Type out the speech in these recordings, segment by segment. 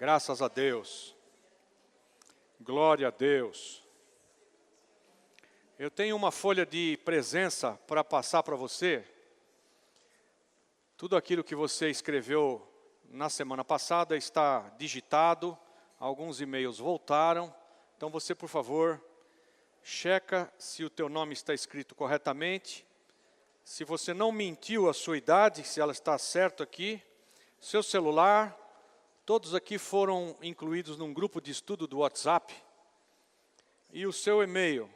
Graças a Deus. Glória a Deus. Eu tenho uma folha de presença para passar para você. Tudo aquilo que você escreveu na semana passada está digitado. Alguns e-mails voltaram. Então você, por favor, checa se o teu nome está escrito corretamente. Se você não mentiu a sua idade, se ela está certa aqui. Seu celular, todos aqui foram incluídos num grupo de estudo do WhatsApp. E o seu e-mail.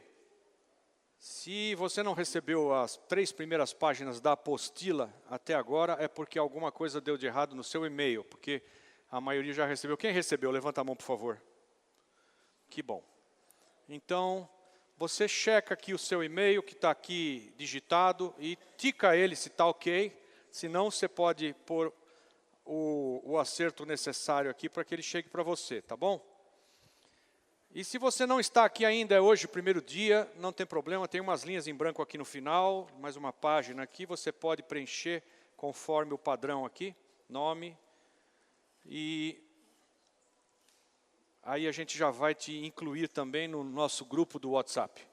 Se você não recebeu as 3 primeiras páginas da apostila até agora, é porque alguma coisa deu de errado no seu e-mail, porque a maioria já recebeu. Quem recebeu? Levanta a mão, por favor. Que bom. Então, você checa aqui o seu e-mail, que está aqui digitado, e tica ele se está ok. Senão, você pode pôr o acerto necessário aqui para que ele chegue para você, tá bom? E se você não está aqui ainda, é hoje o primeiro dia, não tem problema, tem umas linhas em branco aqui no final, mais uma página aqui, você pode preencher conforme o padrão aqui, nome, e aí a gente já vai te incluir também no nosso grupo do WhatsApp.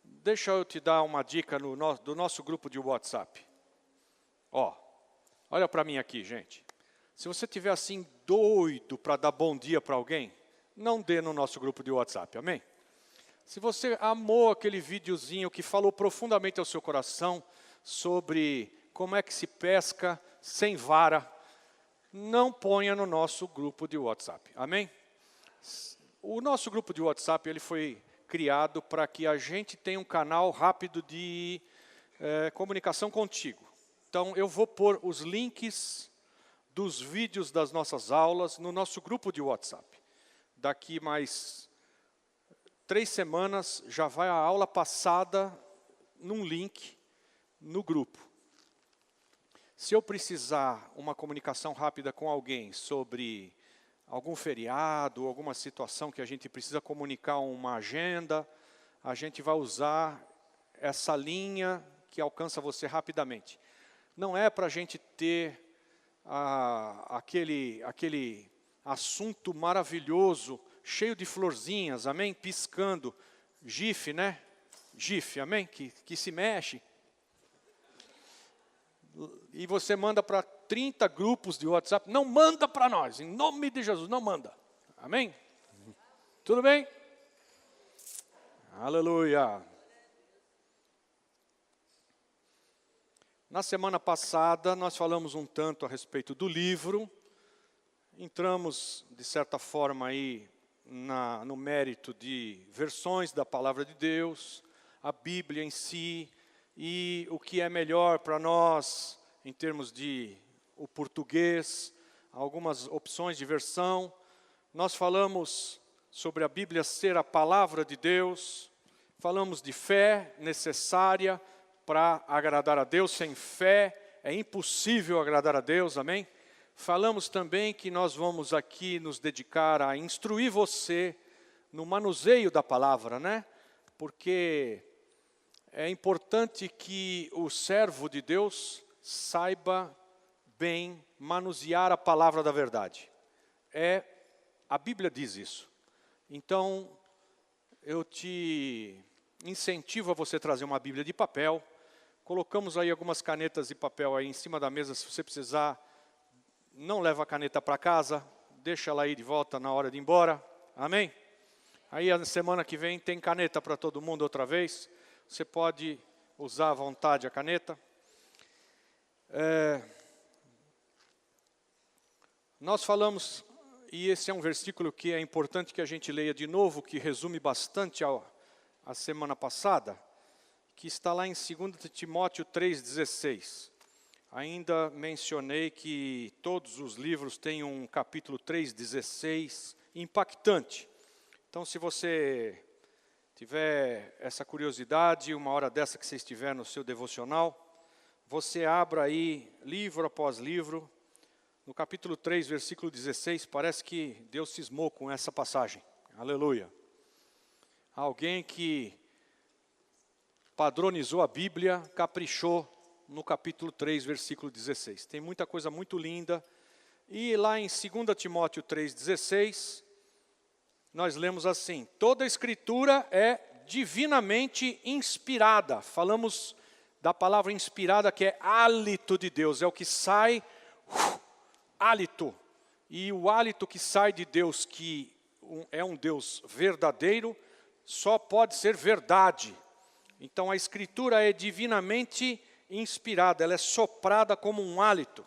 Deixa eu te dar uma dica do nosso grupo de WhatsApp. Ó, olha para mim aqui, gente. Se você estiver assim doido para dar bom dia para alguém, não dê no nosso grupo de WhatsApp, amém? Se você amou aquele videozinho que falou profundamente ao seu coração sobre como é que se pesca sem vara, não ponha no nosso grupo de WhatsApp, amém? O nosso grupo de WhatsApp ele foi criado para que a gente tenha um canal rápido de comunicação contigo. Então, eu vou pôr os links dos vídeos das nossas aulas no nosso grupo de WhatsApp. Daqui mais 3 semanas, já vai a aula passada num link no grupo. Se eu precisar uma comunicação rápida com alguém sobre algum feriado, alguma situação que a gente precisa comunicar uma agenda, a gente vai usar essa linha que alcança você rapidamente. Não é para a gente ter aquele assunto maravilhoso, cheio de florzinhas, amém? Piscando, GIF, né? GIF, amém? Que se mexe. E você manda para 30 grupos de WhatsApp. Não manda para nós, em nome de Jesus, não manda. Amém? Tudo bem? Aleluia. Na semana passada, nós falamos um tanto a respeito do livro. Entramos, de certa forma, aí no mérito de versões da Palavra de Deus, a Bíblia em si, e o que é melhor para nós, em termos de o português, algumas opções de versão. Nós falamos sobre a Bíblia ser a Palavra de Deus, falamos de fé necessária para agradar a Deus. Sem fé é impossível agradar a Deus, amém? Falamos também que nós vamos aqui nos dedicar a instruir você no manuseio da palavra, né? Porque é importante que o servo de Deus saiba bem manusear a palavra da verdade. A Bíblia diz isso. Então, eu te incentivo a você trazer uma Bíblia de papel. Colocamos aí algumas canetas de papel aí em cima da mesa, se você precisar. Não leva a caneta para casa, deixa ela aí de volta na hora de ir embora, amém? Aí a semana que vem tem caneta para todo mundo outra vez, você pode usar à vontade a caneta. Nós falamos, e esse é um versículo que é importante que a gente leia de novo, que resume bastante a semana passada, que está lá em 2 Timóteo 3,16. Ainda mencionei que todos os livros têm um capítulo 3,16 impactante. Então, se você tiver essa curiosidade, uma hora dessa que você estiver no seu devocional, você abra aí, livro após livro, no capítulo 3, versículo 16, parece que Deus cismou com essa passagem. Aleluia. Alguém que padronizou a Bíblia, caprichou no capítulo 3, versículo 16. Tem muita coisa muito linda E lá em 2 Timóteo 3,16, nós lemos assim: toda a Escritura é divinamente inspirada. Falamos da palavra inspirada, que é hálito de Deus, é o que sai, hálito. E o hálito que sai de Deus, que é um Deus verdadeiro, só pode ser verdade. Então a Escritura é divinamente inspirada, ela é soprada como um hálito.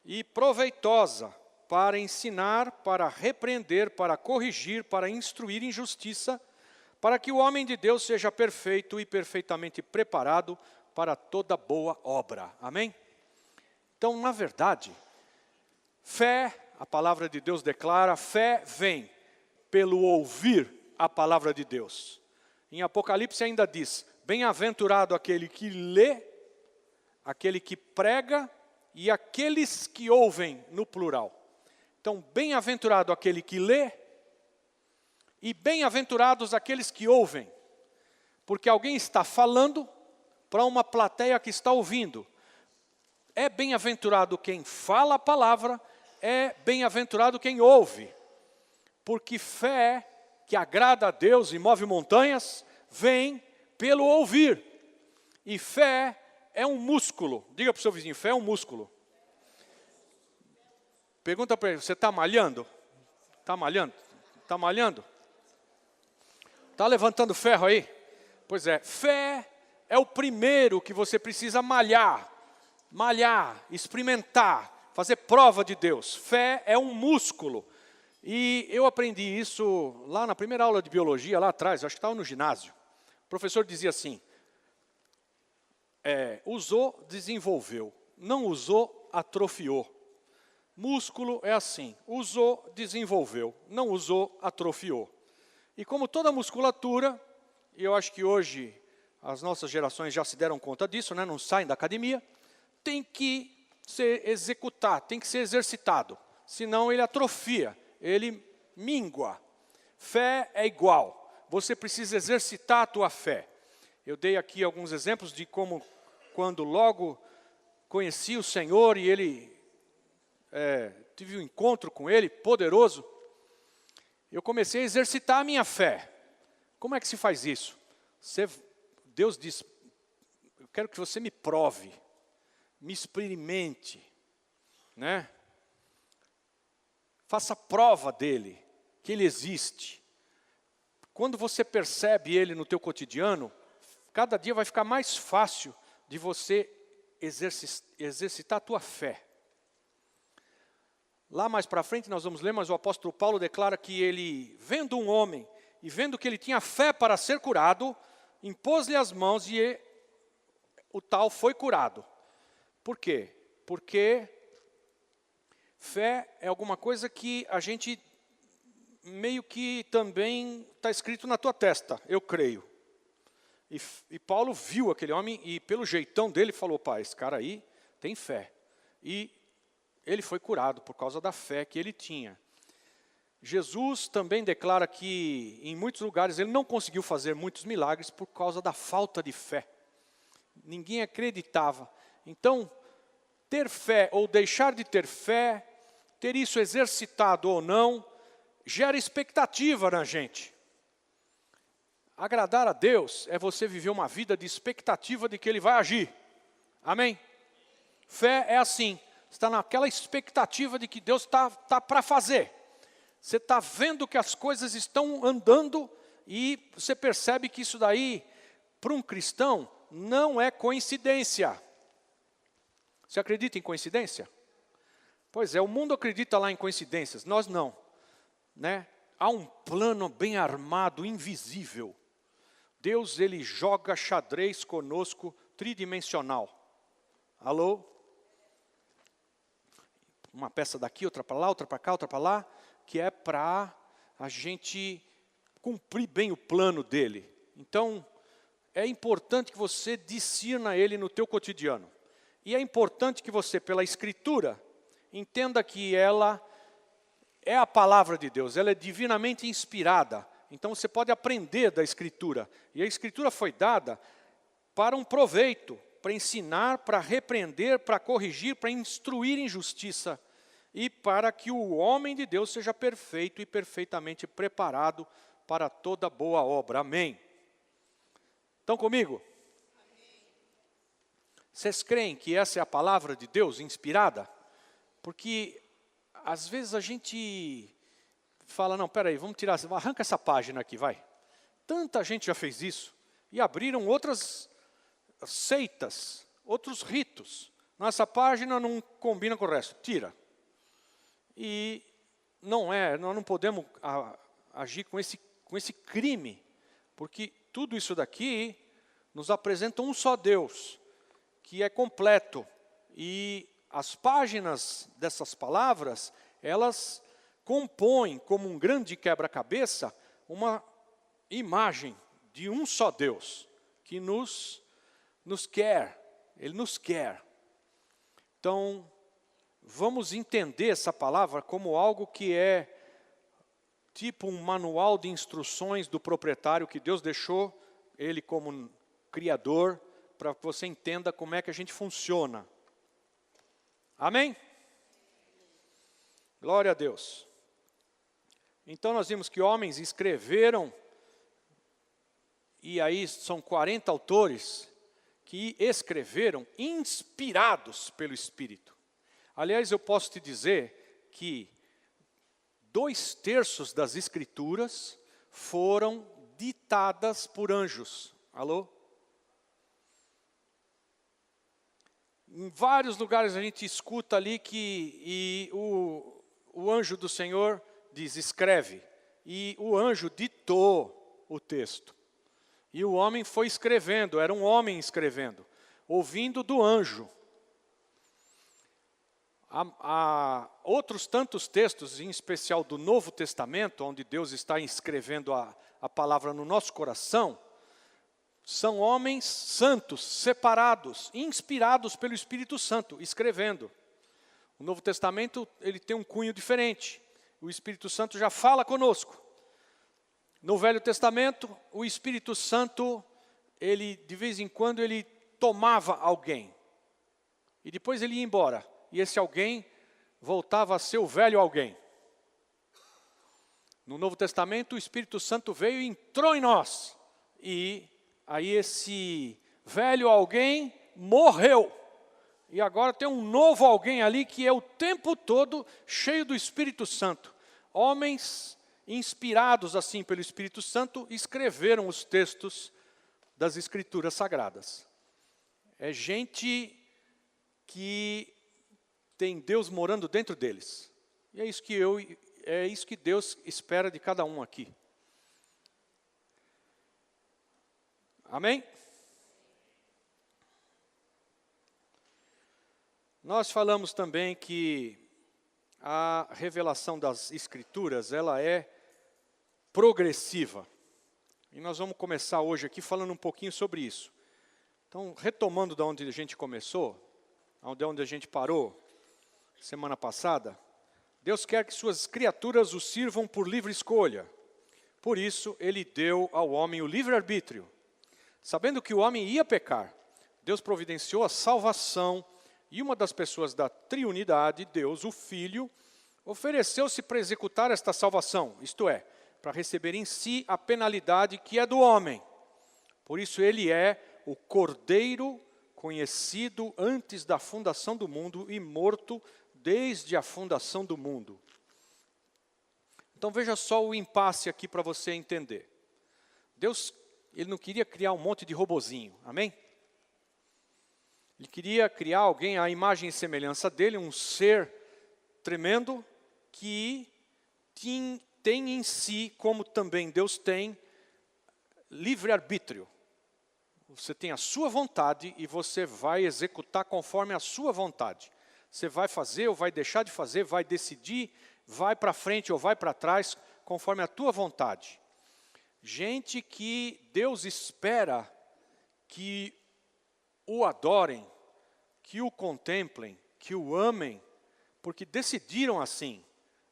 E proveitosa para ensinar, para repreender, para corrigir, para instruir em justiça, para que o homem de Deus seja perfeito e perfeitamente preparado para toda boa obra. Amém? Então, na verdade, fé, a palavra de Deus declara, fé vem pelo ouvir a palavra de Deus. Em Apocalipse ainda diz: bem-aventurado aquele que lê, aquele que prega e aqueles que ouvem, no plural. Então, bem-aventurado aquele que lê e bem-aventurados aqueles que ouvem. Porque alguém está falando para uma plateia que está ouvindo. É bem-aventurado quem fala a palavra, é bem-aventurado quem ouve. Porque fé que agrada a Deus e move montanhas, vem pelo ouvir. E fé é um músculo. Diga para o seu vizinho, fé é um músculo. Pergunta para ele, você está malhando? Está malhando? Está malhando? Está levantando ferro aí? Pois é, fé é o primeiro que você precisa malhar, experimentar, fazer prova de Deus. Fé é um músculo. E eu aprendi isso lá na primeira aula de biologia, lá atrás, acho que estava no ginásio. O professor dizia assim: usou, desenvolveu. Não usou, atrofiou. Músculo é assim: usou, desenvolveu. Não usou, atrofiou. E como toda musculatura, e eu acho que hoje as nossas gerações já se deram conta disso, né? Não saem da academia, tem que se executar, tem que ser exercitado. Senão ele atrofia, ele mingua. Fé é igual. Você precisa exercitar a tua fé. Eu dei aqui alguns exemplos de como, quando logo conheci o Senhor e tive um encontro com Ele, poderoso, eu comecei a exercitar a minha fé. Como é que se faz isso? Deus diz: eu quero que você me prove, me experimente, né? Faça prova dEle, que Ele existe. Quando você percebe Ele no teu cotidiano, cada dia vai ficar mais fácil de você exercitar a tua fé. Lá mais para frente nós vamos ler, mas o apóstolo Paulo declara que ele, vendo um homem e vendo que ele tinha fé para ser curado, impôs-lhe as mãos e o tal foi curado. Por quê? Porque fé é alguma coisa que a gente meio que também está escrito na tua testa, eu creio. E Paulo viu aquele homem e pelo jeitão dele falou: pá, esse cara aí tem fé. E ele foi curado por causa da fé que ele tinha. Jesus também declara que em muitos lugares ele não conseguiu fazer muitos milagres por causa da falta de fé. Ninguém acreditava. Então, ter fé ou deixar de ter fé, ter isso exercitado ou não, gera expectativa na gente. Agradar a Deus é você viver uma vida de expectativa de que Ele vai agir. Amém? Fé é assim. Você está naquela expectativa de que Deus está para fazer. Você está vendo que as coisas estão andando e você percebe que isso daí, para um cristão, não é coincidência. Você acredita em coincidência? Pois é, o mundo acredita lá em coincidências, nós não. Né? Há um plano bem armado, invisível. Deus, Ele joga xadrez conosco, tridimensional. Alô? Uma peça daqui, outra para lá, outra para cá, outra para lá, que é para a gente cumprir bem o plano dele. Então, é importante que você discirna ele no teu cotidiano. E é importante que você, pela Escritura, entenda que ela é a palavra de Deus, ela é divinamente inspirada. Então, você pode aprender da Escritura. E a Escritura foi dada para um proveito, para ensinar, para repreender, para corrigir, para instruir em justiça. e para que o homem de Deus seja perfeito e perfeitamente preparado para toda boa obra. Amém. Estão comigo? Vocês creem que essa é a palavra de Deus inspirada? Porque às vezes a gente fala, não, peraí, vamos tirar, arranca essa página aqui, vai. Tanta gente já fez isso e abriram outras seitas, outros ritos. Nossa página não combina com o resto, tira. E nós não podemos agir com esse crime, porque tudo isso daqui nos apresenta um só Deus, que é completo. E as páginas dessas palavras, elas compõem como um grande quebra-cabeça uma imagem de um só Deus, que nos quer, Ele nos quer. Então, vamos entender essa palavra como algo que é tipo um manual de instruções do proprietário que Deus deixou, Ele como Criador, para que você entenda como é que a gente funciona. Amém? Glória a Deus. Então nós vimos que homens escreveram, e aí são 40 autores que escreveram inspirados pelo Espírito. Aliás, eu posso te dizer que 2/3 das Escrituras foram ditadas por anjos. Alô? Em vários lugares a gente escuta ali que o anjo do Senhor diz, escreve. E o anjo ditou o texto. E o homem foi escrevendo, era um homem escrevendo, ouvindo do anjo. Há outros tantos textos, em especial do Novo Testamento, onde Deus está escrevendo a palavra no nosso coração, são homens santos, separados, inspirados pelo Espírito Santo, escrevendo. O Novo Testamento, ele tem um cunho diferente. O Espírito Santo já fala conosco. No Velho Testamento, o Espírito Santo, de vez em quando, ele tomava alguém. E depois ele ia embora. E esse alguém voltava a ser o velho alguém. No Novo Testamento, o Espírito Santo veio e entrou em nós. E aí esse velho alguém morreu. E agora tem um novo alguém ali que é o tempo todo cheio do Espírito Santo. Homens inspirados assim pelo Espírito Santo escreveram os textos das Escrituras Sagradas. É gente que tem Deus morando dentro deles. E é isso que Deus espera de cada um aqui. Amém? Nós falamos também que a revelação das Escrituras, ela é progressiva. E nós vamos começar hoje aqui falando um pouquinho sobre isso. Então, retomando de onde a gente começou, de onde a gente parou, semana passada, Deus quer que suas criaturas o sirvam por livre escolha. Por isso, Ele deu ao homem o livre-arbítrio. Sabendo que o homem ia pecar, Deus providenciou a salvação e uma das pessoas da triunidade, Deus, o Filho, ofereceu-se para executar esta salvação, isto é, para receber em si a penalidade que é do homem. Por isso ele é o Cordeiro conhecido antes da fundação do mundo e morto desde a fundação do mundo. Então veja só o impasse aqui para você entender. Deus, Ele não queria criar um monte de robozinho, amém? Ele queria criar alguém à imagem e semelhança dele, um ser tremendo que tem em si, como também Deus tem, livre-arbítrio. Você tem a sua vontade e você vai executar conforme a sua vontade. Você vai fazer ou vai deixar de fazer, vai decidir, vai para frente ou vai para trás, conforme a tua vontade. Gente que Deus espera que o adorem, que o contemplem, que o amem, porque decidiram assim,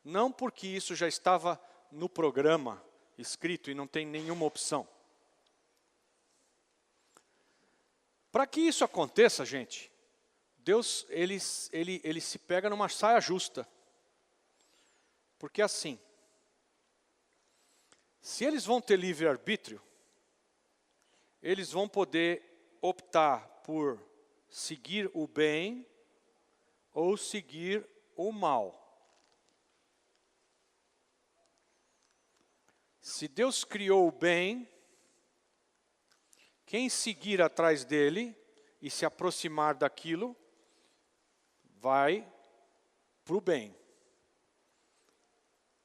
não porque isso já estava no programa escrito e não tem nenhuma opção. Para que isso aconteça, gente, Deus ele se pega numa saia justa. Porque assim, se eles vão ter livre-arbítrio, eles vão poder optar por seguir o bem ou seguir o mal. Se Deus criou o bem, quem seguir atrás dele e se aproximar daquilo, vai para o bem.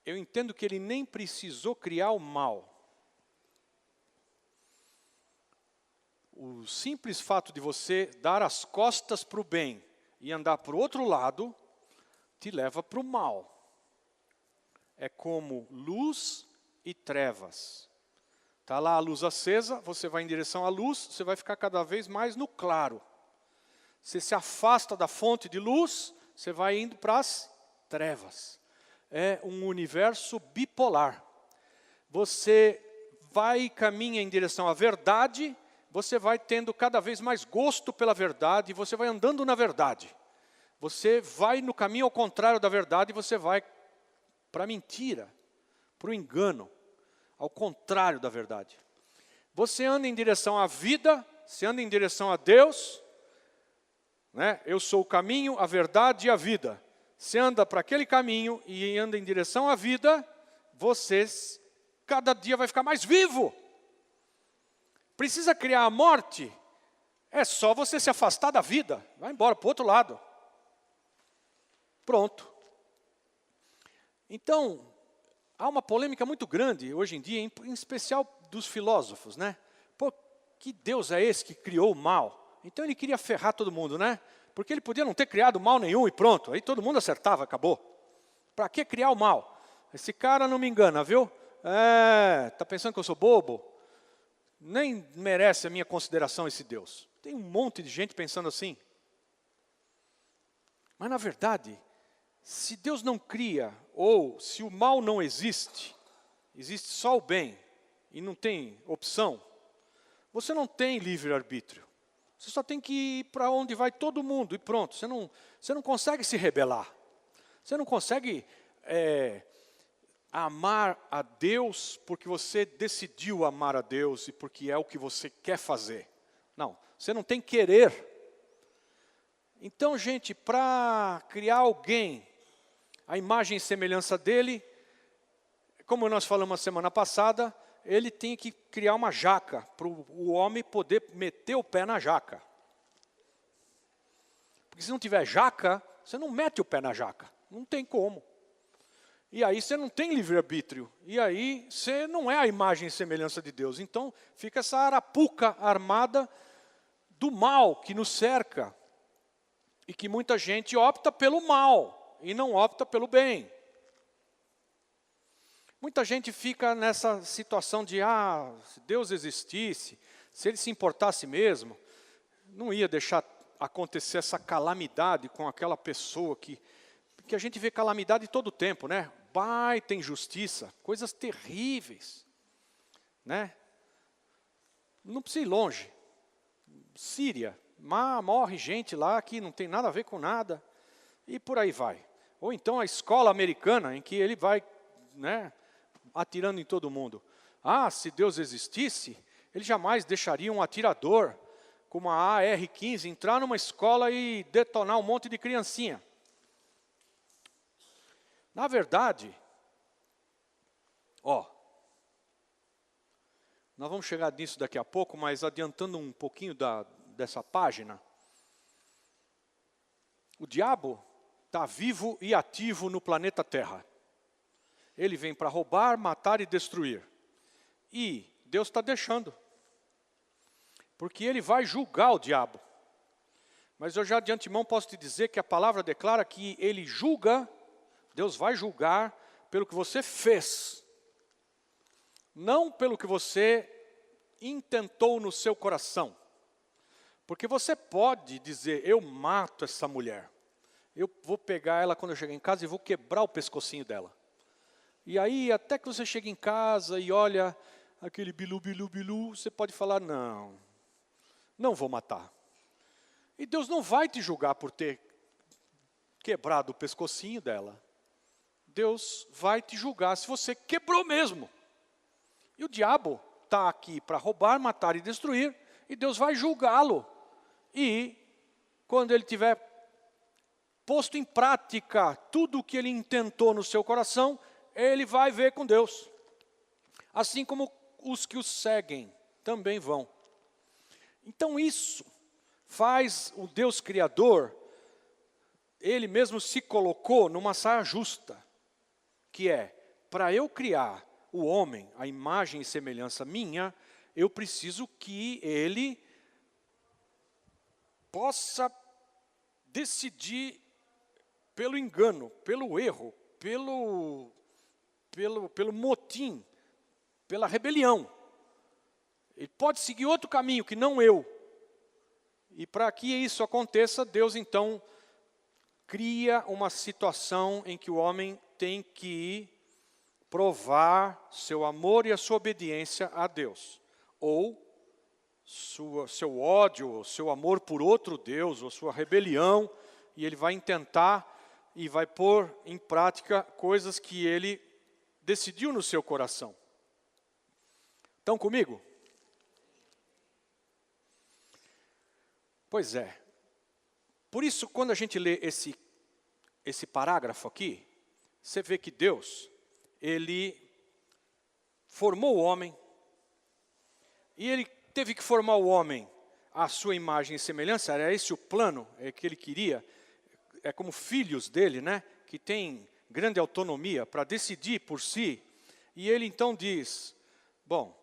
Eu entendo que ele nem precisou criar o mal. O simples fato de você dar as costas para o bem e andar para o outro lado, te leva para o mal. É como luz e trevas. Está lá a luz acesa, você vai em direção à luz, você vai ficar cada vez mais no claro. Você se afasta da fonte de luz, você vai indo para as trevas. É um universo bipolar. Você vai e caminha em direção à verdade, você vai tendo cada vez mais gosto pela verdade, você vai andando na verdade. Você vai no caminho ao contrário da verdade, você vai para a mentira, para o engano, ao contrário da verdade. Você anda em direção à vida, você anda em direção a Deus, né? Eu sou o caminho, a verdade e a vida. Você anda para aquele caminho e anda em direção à vida, você cada dia vai ficar mais vivo. Precisa criar a morte? É só você se afastar da vida, vai embora para o outro lado. Pronto. Então, há uma polêmica muito grande hoje em dia, em especial dos filósofos, né? Pô, que Deus é esse que criou o mal? Então ele queria ferrar todo mundo, né? Porque ele podia não ter criado mal nenhum e pronto, aí todo mundo acertava, acabou. Para que criar o mal? Esse cara não me engana, viu? Tá pensando que eu sou bobo? Nem merece a minha consideração esse Deus. Tem um monte de gente pensando assim. Mas na verdade, se Deus não cria, ou se o mal não existe, existe só o bem, e não tem opção, você não tem livre-arbítrio. Você só tem que ir para onde vai todo mundo e pronto. Você não consegue se rebelar. Você não consegue amar a Deus porque você decidiu amar a Deus e porque é o que você quer fazer. Não, você não tem querer. Então, gente, para criar alguém, a imagem e semelhança dele, como nós falamos a semana passada, ele tem que criar uma jaca, para o homem poder meter o pé na jaca. Porque se não tiver jaca, você não mete o pé na jaca, não tem como. E aí você não tem livre-arbítrio, e aí você não é a imagem e semelhança de Deus. Então fica essa arapuca armada do mal que nos cerca, e que muita gente opta pelo mal, e não opta pelo bem. Muita gente fica nessa situação de, se Deus existisse, se Ele se importasse mesmo, não ia deixar acontecer essa calamidade com aquela pessoa que a gente vê calamidade todo o tempo, né? Baita injustiça, coisas terríveis, né? Não precisa ir longe. Síria, morre gente lá que não tem nada a ver com nada, e por aí vai. Ou então a escola americana, em que ele vai, né, atirando em todo mundo. Se Deus existisse, ele jamais deixaria um atirador com uma AR-15 entrar numa escola e detonar um monte de criancinha. Na verdade, nós vamos chegar nisso daqui a pouco, mas adiantando um pouquinho dessa página, o diabo está vivo e ativo no planeta Terra. Ele vem para roubar, matar e destruir. E Deus está deixando. Porque Ele vai julgar o diabo. Mas eu já de antemão posso te dizer que a palavra declara que Ele julga, Deus vai julgar pelo que você fez. Não pelo que você intentou no seu coração. Porque você pode dizer, eu mato essa mulher. Eu vou pegar ela quando eu chegar em casa e vou quebrar o pescocinho dela. E aí, até que você chega em casa e olha aquele bilu, bilu, bilu, você pode falar, não vou matar. E Deus não vai te julgar por ter quebrado o pescocinho dela. Deus vai te julgar se você quebrou mesmo. E o diabo está aqui para roubar, matar e destruir, e Deus vai julgá-lo. E quando ele tiver posto em prática tudo o que ele intentou no seu coração, ele vai ver com Deus. Assim como os que o seguem também vão. Então isso faz o Deus Criador, ele mesmo se colocou numa saia justa, que é, para eu criar o homem, a imagem e semelhança minha, eu preciso que ele possa decidir pelo engano, pelo erro, pelo motim, pela rebelião. Ele pode seguir outro caminho que não eu. E para que isso aconteça, Deus então cria uma situação em que o homem tem que provar seu amor e a sua obediência a Deus. Ou seu ódio, ou seu amor por outro Deus, ou sua rebelião, e ele vai intentar e vai pôr em prática coisas que ele decidiu no seu coração. Estão comigo? Pois é. Por isso, quando a gente lê esse parágrafo aqui, você vê que Deus, ele formou o homem, e ele teve que formar o homem à sua imagem e semelhança, era esse o plano que ele queria, é como filhos dele, né, que tem grande autonomia para decidir por si, e ele então diz, bom,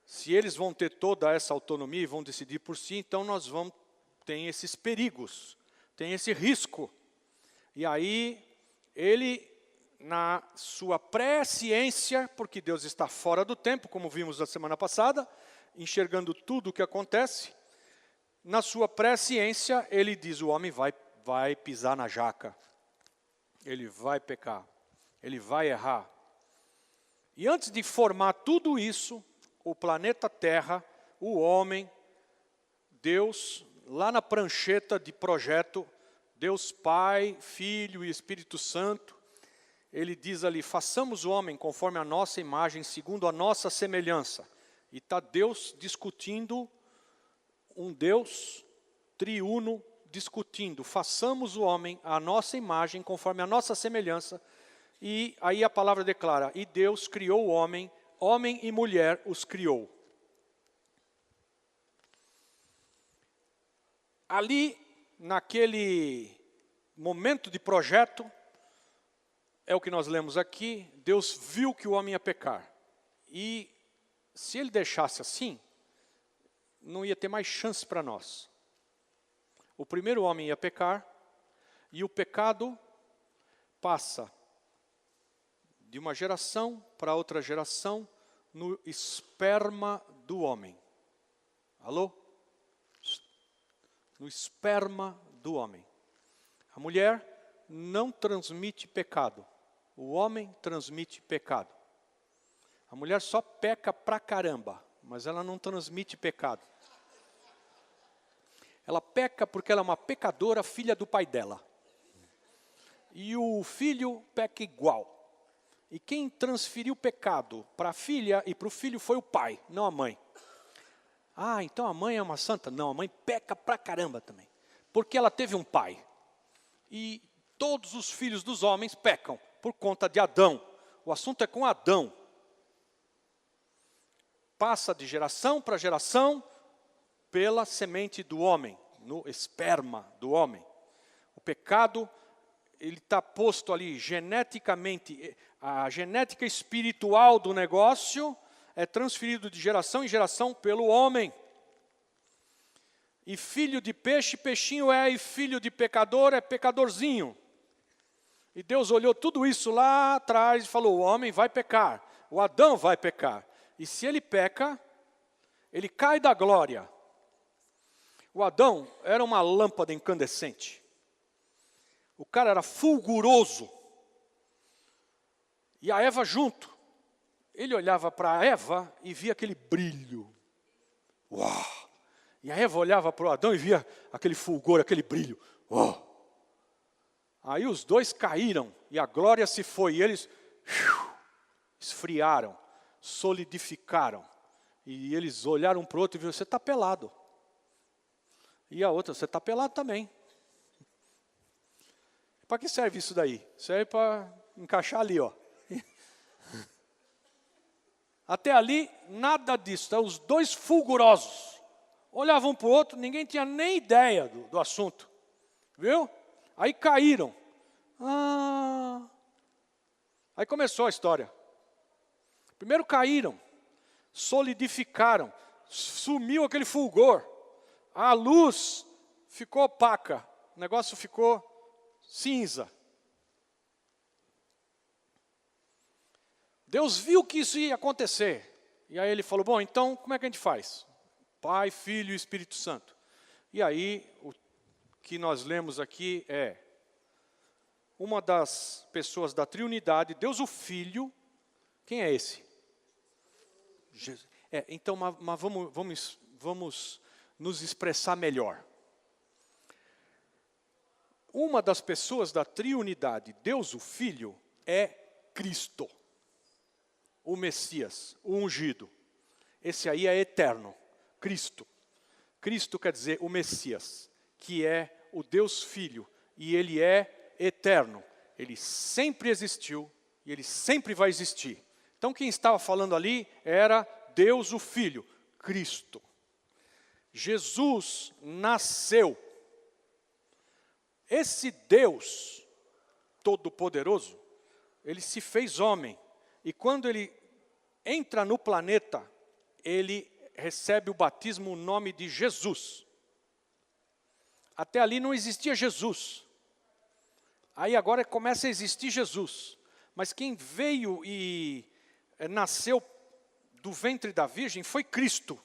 se eles vão ter toda essa autonomia e vão decidir por si, então nós vamos ter esses perigos, tem esse risco. E aí, ele, na sua presciência, porque Deus está fora do tempo, como vimos na semana passada, enxergando tudo o que acontece, na sua presciência, ele diz, o homem vai pisar na jaca, ele vai pecar, ele vai errar. E antes de formar tudo isso, o planeta Terra, o homem, Deus, lá na prancheta de projeto, Deus Pai, Filho e Espírito Santo, ele diz ali, façamos o homem conforme a nossa imagem, segundo a nossa semelhança. E está Deus discutindo, um Deus triuno discutindo, façamos o homem à nossa imagem, conforme a nossa semelhança. E aí a palavra declara, e Deus criou o homem, homem e mulher os criou. Ali, naquele momento de projeto, é o que nós lemos aqui, Deus viu que o homem ia pecar. E se ele deixasse assim, não ia ter mais chance para nós. O primeiro homem ia pecar, e o pecado passa de uma geração para outra geração no esperma do homem. Alô? No esperma do homem. A mulher não transmite pecado. O homem transmite pecado. A mulher só peca pra caramba, mas ela não transmite pecado. Ela peca porque ela é uma pecadora, filha do pai dela. E o filho peca igual. E quem transferiu o pecado para a filha e para o filho foi o pai, não a mãe. Ah, então a mãe é uma santa? Não, a mãe peca pra caramba também. Porque ela teve um pai. E todos os filhos dos homens pecam por conta de Adão. O assunto é com Adão. Passa de geração para geração pela semente do homem, no esperma do homem. O pecado, ele está posto ali geneticamente, a genética espiritual do negócio é transferido de geração em geração pelo homem. E filho de peixe, peixinho é, e filho de pecador é pecadorzinho. E Deus olhou tudo isso lá atrás e falou, o homem vai pecar, o Adão vai pecar. E se ele peca, ele cai da glória. O Adão era uma lâmpada incandescente. O cara era fulguroso. E a Eva junto. Ele olhava para a Eva e via aquele brilho. Uau! E a Eva olhava para o Adão e via aquele fulgor, aquele brilho. Uau! Aí os dois caíram e a glória se foi. E eles esfriaram, solidificaram. E eles olharam um para o outro e viram, você está pelado. E a outra, você está pelado também. Para que serve isso daí? Serve para encaixar ali, ó. Até ali, nada disso. Então, os dois fulgurosos olhavam um para o outro, ninguém tinha nem ideia do assunto. Viu? Aí caíram. Aí começou a história. Primeiro caíram, solidificaram, sumiu aquele fulgor. A luz ficou opaca, o negócio ficou cinza. Deus viu que isso ia acontecer. E aí ele falou, bom, então como é que a gente faz? Pai, Filho e Espírito Santo. E aí, o que nós lemos aqui é, uma das pessoas da Trindade, Deus o Filho, quem é esse? Jesus. Então, mas vamos nos expressar melhor. Uma das pessoas da Trindade, Deus o Filho, é Cristo. O Messias, o ungido. Esse aí é eterno, Cristo. Cristo quer dizer o Messias, que é o Deus Filho, e ele é eterno. Ele sempre existiu e ele sempre vai existir. Então quem estava falando ali era Deus o Filho, Cristo. Jesus nasceu. Esse Deus Todo-Poderoso, ele se fez homem. E quando ele entra no planeta, ele recebe o batismo no nome de Jesus. Até ali não existia Jesus. Aí agora começa a existir Jesus. Mas quem veio e nasceu do ventre da Virgem foi Cristo.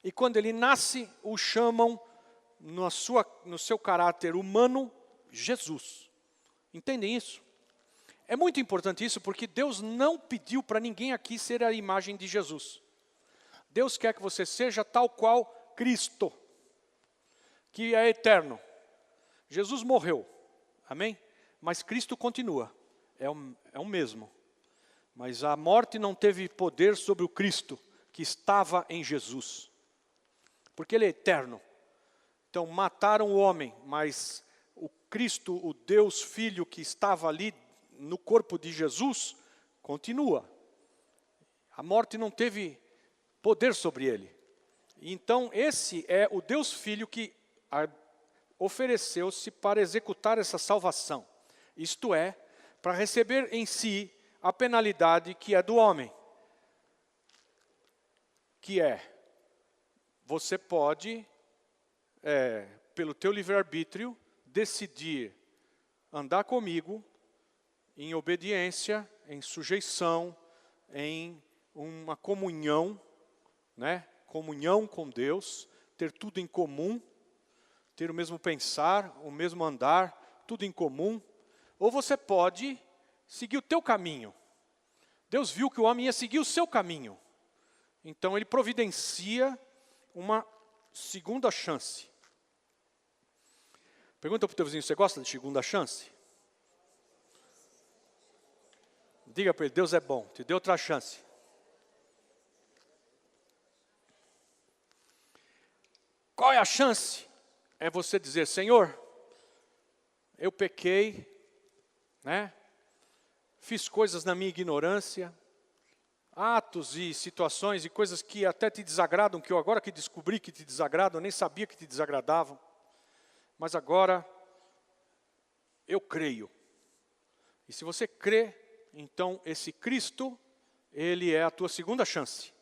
E quando ele nasce, o chamam no seu caráter humano, Jesus. Entendem isso? É muito importante isso, porque Deus não pediu para ninguém aqui ser a imagem de Jesus. Deus quer que você seja tal qual Cristo, que é eterno. Jesus morreu, amém? Mas Cristo continua, é o mesmo. Mas a morte não teve poder sobre o Cristo, que estava em Jesus. Porque ele é eterno. Então mataram o homem, mas o Cristo, o Deus Filho que estava ali, no corpo de Jesus, continua. A morte não teve poder sobre ele. Então esse é o Deus Filho que ofereceu-se para executar essa salvação. Isto é, para receber em si a penalidade que é do homem. Que é, você pode, pelo teu livre-arbítrio, decidir andar comigo, em obediência, em sujeição, em uma comunhão, né? Comunhão com Deus, ter tudo em comum, ter o mesmo pensar, o mesmo andar, tudo em comum. Ou você pode seguir o teu caminho. Deus viu que o homem ia seguir o seu caminho. Então ele providencia uma segunda chance. Pergunta para o teu vizinho, você gosta de segunda chance? Diga para ele, Deus é bom, te deu outra chance. Qual é a chance? É você dizer, Senhor, eu pequei, né? Fiz coisas na minha ignorância, atos e situações e coisas que até te desagradam, que eu agora que descobri que te desagradam, eu nem sabia que te desagradavam. Mas agora, eu creio. E se você crê, então esse Cristo, ele é a tua segunda chance.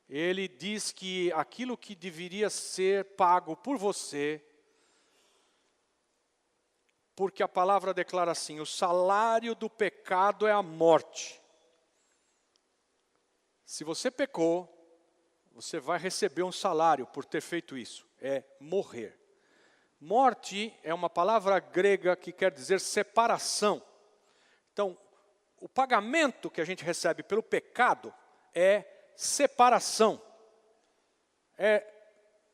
Ele diz que aquilo que deveria ser pago por você, porque a palavra declara assim, o salário do pecado é a morte. Se você pecou, você vai receber um salário por ter feito isso, é morrer. Morte é uma palavra grega que quer dizer separação. Então, o pagamento que a gente recebe pelo pecado é separação. É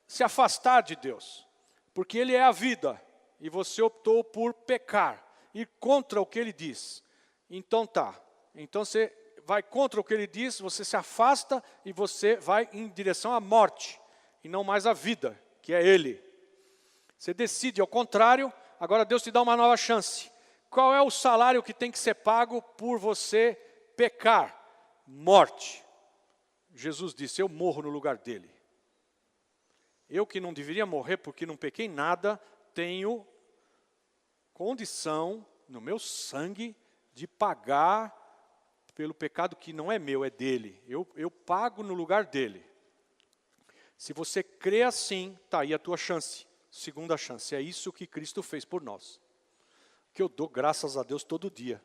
se afastar de Deus. Porque Ele é a vida e você optou por pecar, ir contra o que ele diz. Então tá, então você vai contra o que ele diz, você se afasta e você vai em direção à morte, e não mais à vida, que é ele. Você decide ao contrário, agora Deus te dá uma nova chance. Qual é o salário que tem que ser pago por você pecar? Morte. Jesus disse, eu morro no lugar dele. Eu que não deveria morrer porque não pequei nada, tenho condição no meu sangue de pagar pelo pecado que não é meu, é dele. Eu pago no lugar dele. Se você crê assim, está aí a tua chance. Segunda chance, é isso que Cristo fez por nós. Que eu dou graças a Deus todo dia.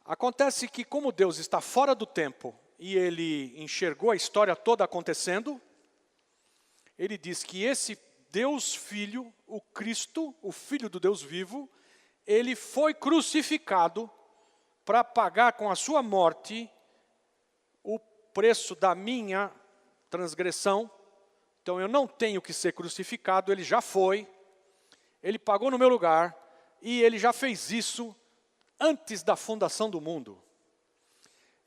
Acontece que como Deus está fora do tempo e ele enxergou a história toda acontecendo, ele diz que esse Deus Filho, o Cristo, o Filho do Deus vivo, ele foi crucificado para pagar com a sua morte o preço da minha transgressão. Então eu não tenho que ser crucificado, ele já foi, ele pagou no meu lugar e ele já fez isso antes da fundação do mundo.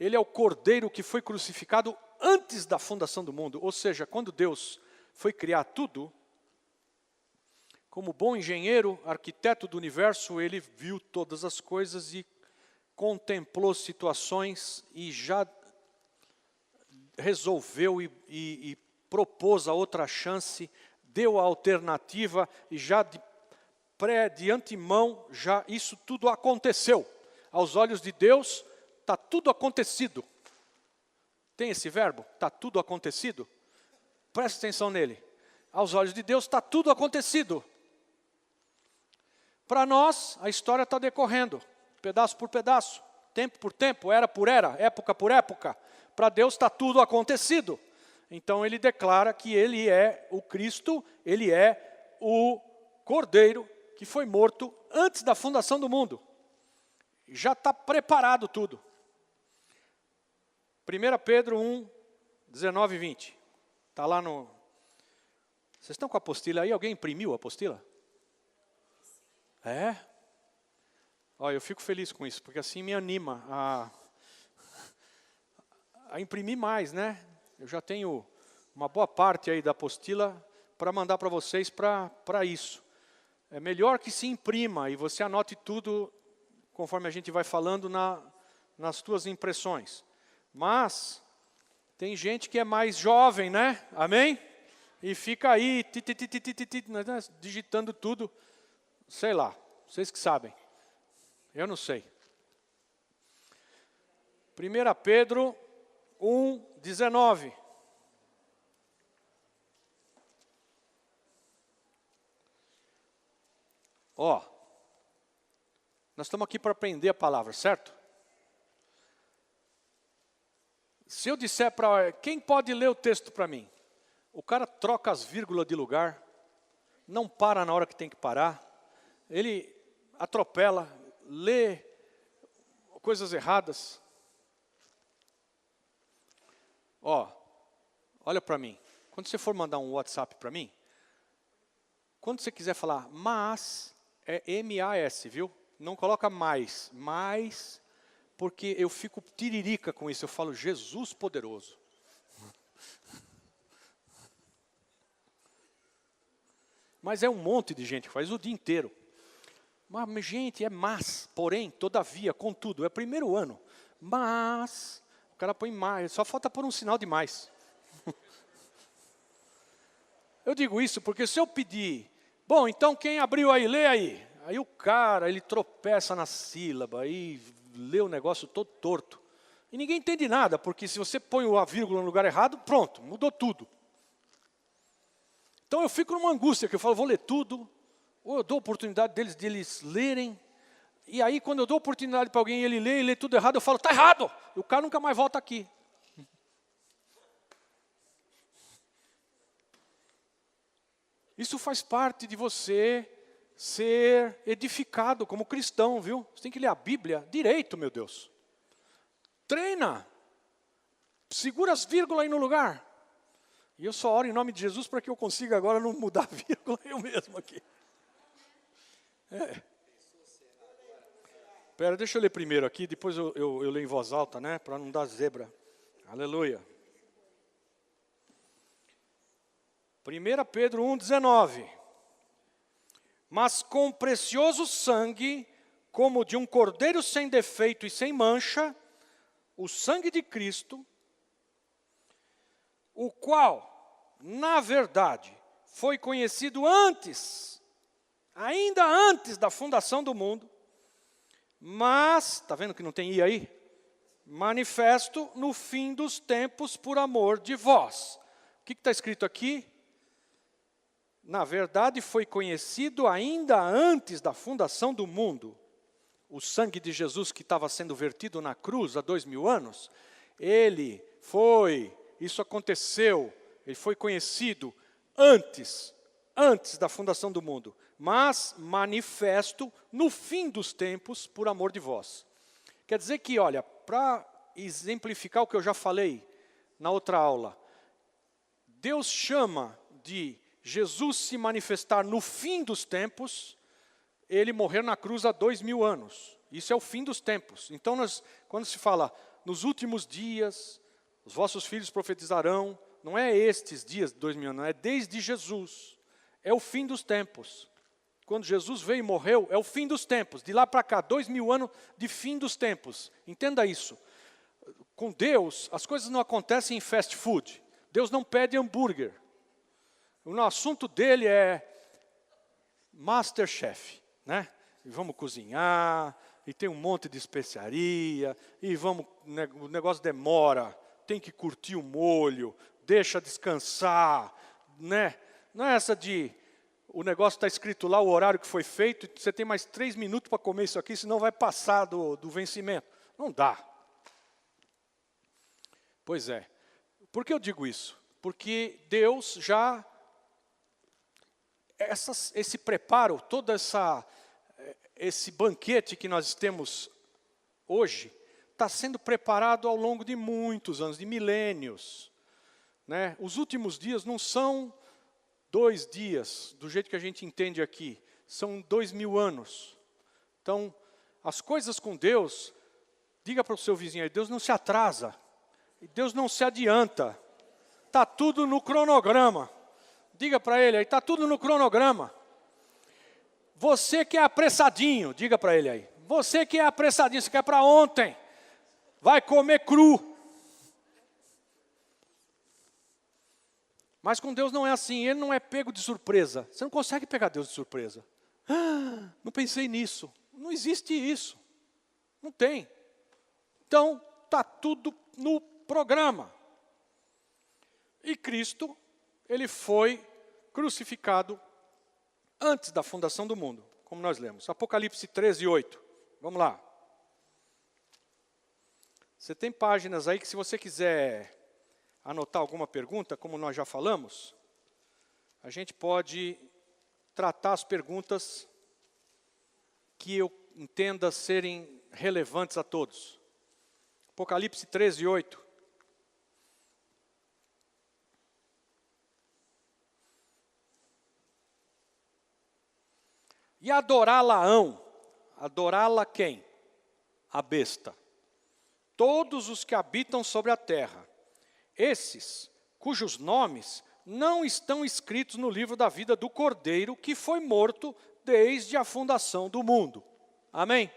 Ele é o Cordeiro que foi crucificado antes da fundação do mundo, ou seja, quando Deus foi criar tudo, como bom engenheiro, arquiteto do universo, ele viu todas as coisas e contemplou situações e já resolveu e propôs a outra chance, deu a alternativa e já de antemão, já isso tudo aconteceu. Aos olhos de Deus, está tudo acontecido. Tem esse verbo? Está tudo acontecido? Presta atenção nele. Aos olhos de Deus está tudo acontecido. Para nós, a história está decorrendo, pedaço por pedaço, tempo por tempo, era por era, época por época. Para Deus está tudo acontecido. Então ele declara que ele é o Cristo, ele é o Cordeiro que foi morto antes da fundação do mundo. Já está preparado tudo. 1 Pedro 1, 19 e 20. Está lá no... Vocês estão com a apostila aí? Alguém imprimiu a apostila? É? Olha, eu fico feliz com isso, porque assim me anima a imprimir mais, né? Eu já tenho uma boa parte aí da apostila para mandar para vocês para isso. É melhor que se imprima e você anote tudo conforme a gente vai falando nas tuas impressões. Mas tem gente que é mais jovem, né? Amém? E fica aí digitando tudo, sei lá, vocês que sabem. Eu não sei. 1 Pedro 1, 19. Ó, nós estamos aqui para aprender a palavra, certo? Se eu disser para... Quem pode ler o texto para mim? O cara troca as vírgulas de lugar, não para na hora que tem que parar, ele atropela, lê coisas erradas. Ó, olha para mim. Quando você for mandar um WhatsApp para mim, quando você quiser falar mas, é M-A-S, viu? Não coloca mais, porque eu fico tiririca com isso. Eu falo Jesus poderoso. Mas é um monte de gente que faz o dia inteiro. Mas, gente, é mas, porém, todavia, contudo, é primeiro ano. Mas, o cara põe mais, só falta pôr um sinal de mais. Eu digo isso porque se eu pedir, bom, então quem abriu aí, lê aí. Aí o cara, ele tropeça na sílaba, aí lê o negócio todo torto. E ninguém entende nada, porque se você põe a vírgula no lugar errado, pronto, mudou tudo. Então eu fico numa angústia, que eu falo, vou ler tudo, ou eu dou a oportunidade de eles lerem, e aí quando eu dou a oportunidade para alguém e ele lê tudo errado, eu falo, está errado, e o cara nunca mais volta aqui. Isso faz parte de você ser edificado como cristão, viu? Você tem que ler a Bíblia direito, meu Deus. Treina. Segura as vírgulas aí no lugar. E eu só oro em nome de Jesus para que eu consiga agora não mudar a vírgula eu mesmo aqui. Espera, deixa eu ler primeiro aqui, depois eu leio em voz alta, né? Para não dar zebra. Aleluia. 1 Pedro 1,19. Mas com precioso sangue, como de um cordeiro sem defeito e sem mancha, o sangue de Cristo, o qual, na verdade, foi conhecido antes, ainda antes da fundação do mundo, mas, está vendo que não tem I aí? Manifesto no fim dos tempos por amor de vós. O que está escrito aqui? Na verdade, foi conhecido ainda antes da fundação do mundo. O sangue de Jesus que estava sendo vertido na cruz há 2000 anos, isso aconteceu, ele foi conhecido antes da fundação do mundo, mas manifesto no fim dos tempos por amor de vós. Quer dizer que, olha, para exemplificar o que eu já falei na outra aula, Deus chama de Jesus se manifestar no fim dos tempos, ele morrer na cruz há 2000 anos. Isso é o fim dos tempos. Então, quando se fala, nos últimos dias, os vossos filhos profetizarão, não é estes dias de 2000 anos, é desde Jesus. É o fim dos tempos. Quando Jesus veio e morreu, é o fim dos tempos. De lá para cá, 2000 anos de fim dos tempos. Entenda isso. Com Deus, as coisas não acontecem em fast food. Deus não pede hambúrguer. O assunto dele é Masterchef, né? E vamos cozinhar, e tem um monte de especiaria, e o negócio demora, tem que curtir o molho, deixa descansar, né? Não é essa de, o negócio está escrito lá, o horário que foi feito, você tem mais 3 minutos para comer isso aqui, senão vai passar do vencimento. Não dá. Pois é. Por que eu digo isso? Porque Deus já, esse preparo, todo esse banquete que nós temos hoje, está sendo preparado ao longo de muitos anos, de milênios. Né? Os últimos dias não são 2 dias, do jeito que a gente entende aqui, são 2000 anos. Então, as coisas com Deus, diga para o seu vizinho aí, Deus não se atrasa, Deus não se adianta, está tudo no cronograma. Diga para ele aí, está tudo no cronograma. Você que é apressadinho, diga para ele aí, você que é apressadinho, você quer para ontem, vai comer cru. Mas com Deus não é assim, Ele não é pego de surpresa. Você não consegue pegar Deus de surpresa. Ah, não pensei nisso. Não existe isso. Não tem. Então, está tudo no programa. E Cristo, Ele foi crucificado antes da fundação do mundo, como nós lemos. Apocalipse 13:8. Vamos lá. Você tem páginas aí que, se você quiser anotar alguma pergunta, como nós já falamos, a gente pode tratar as perguntas que eu entenda serem relevantes a todos. Apocalipse 13:8. E adorá-la-ão. Adorá-la quem? A besta. Todos os que habitam sobre a terra. Esses, cujos nomes não estão escritos no livro da vida do Cordeiro, que foi morto desde a fundação do mundo. Amém?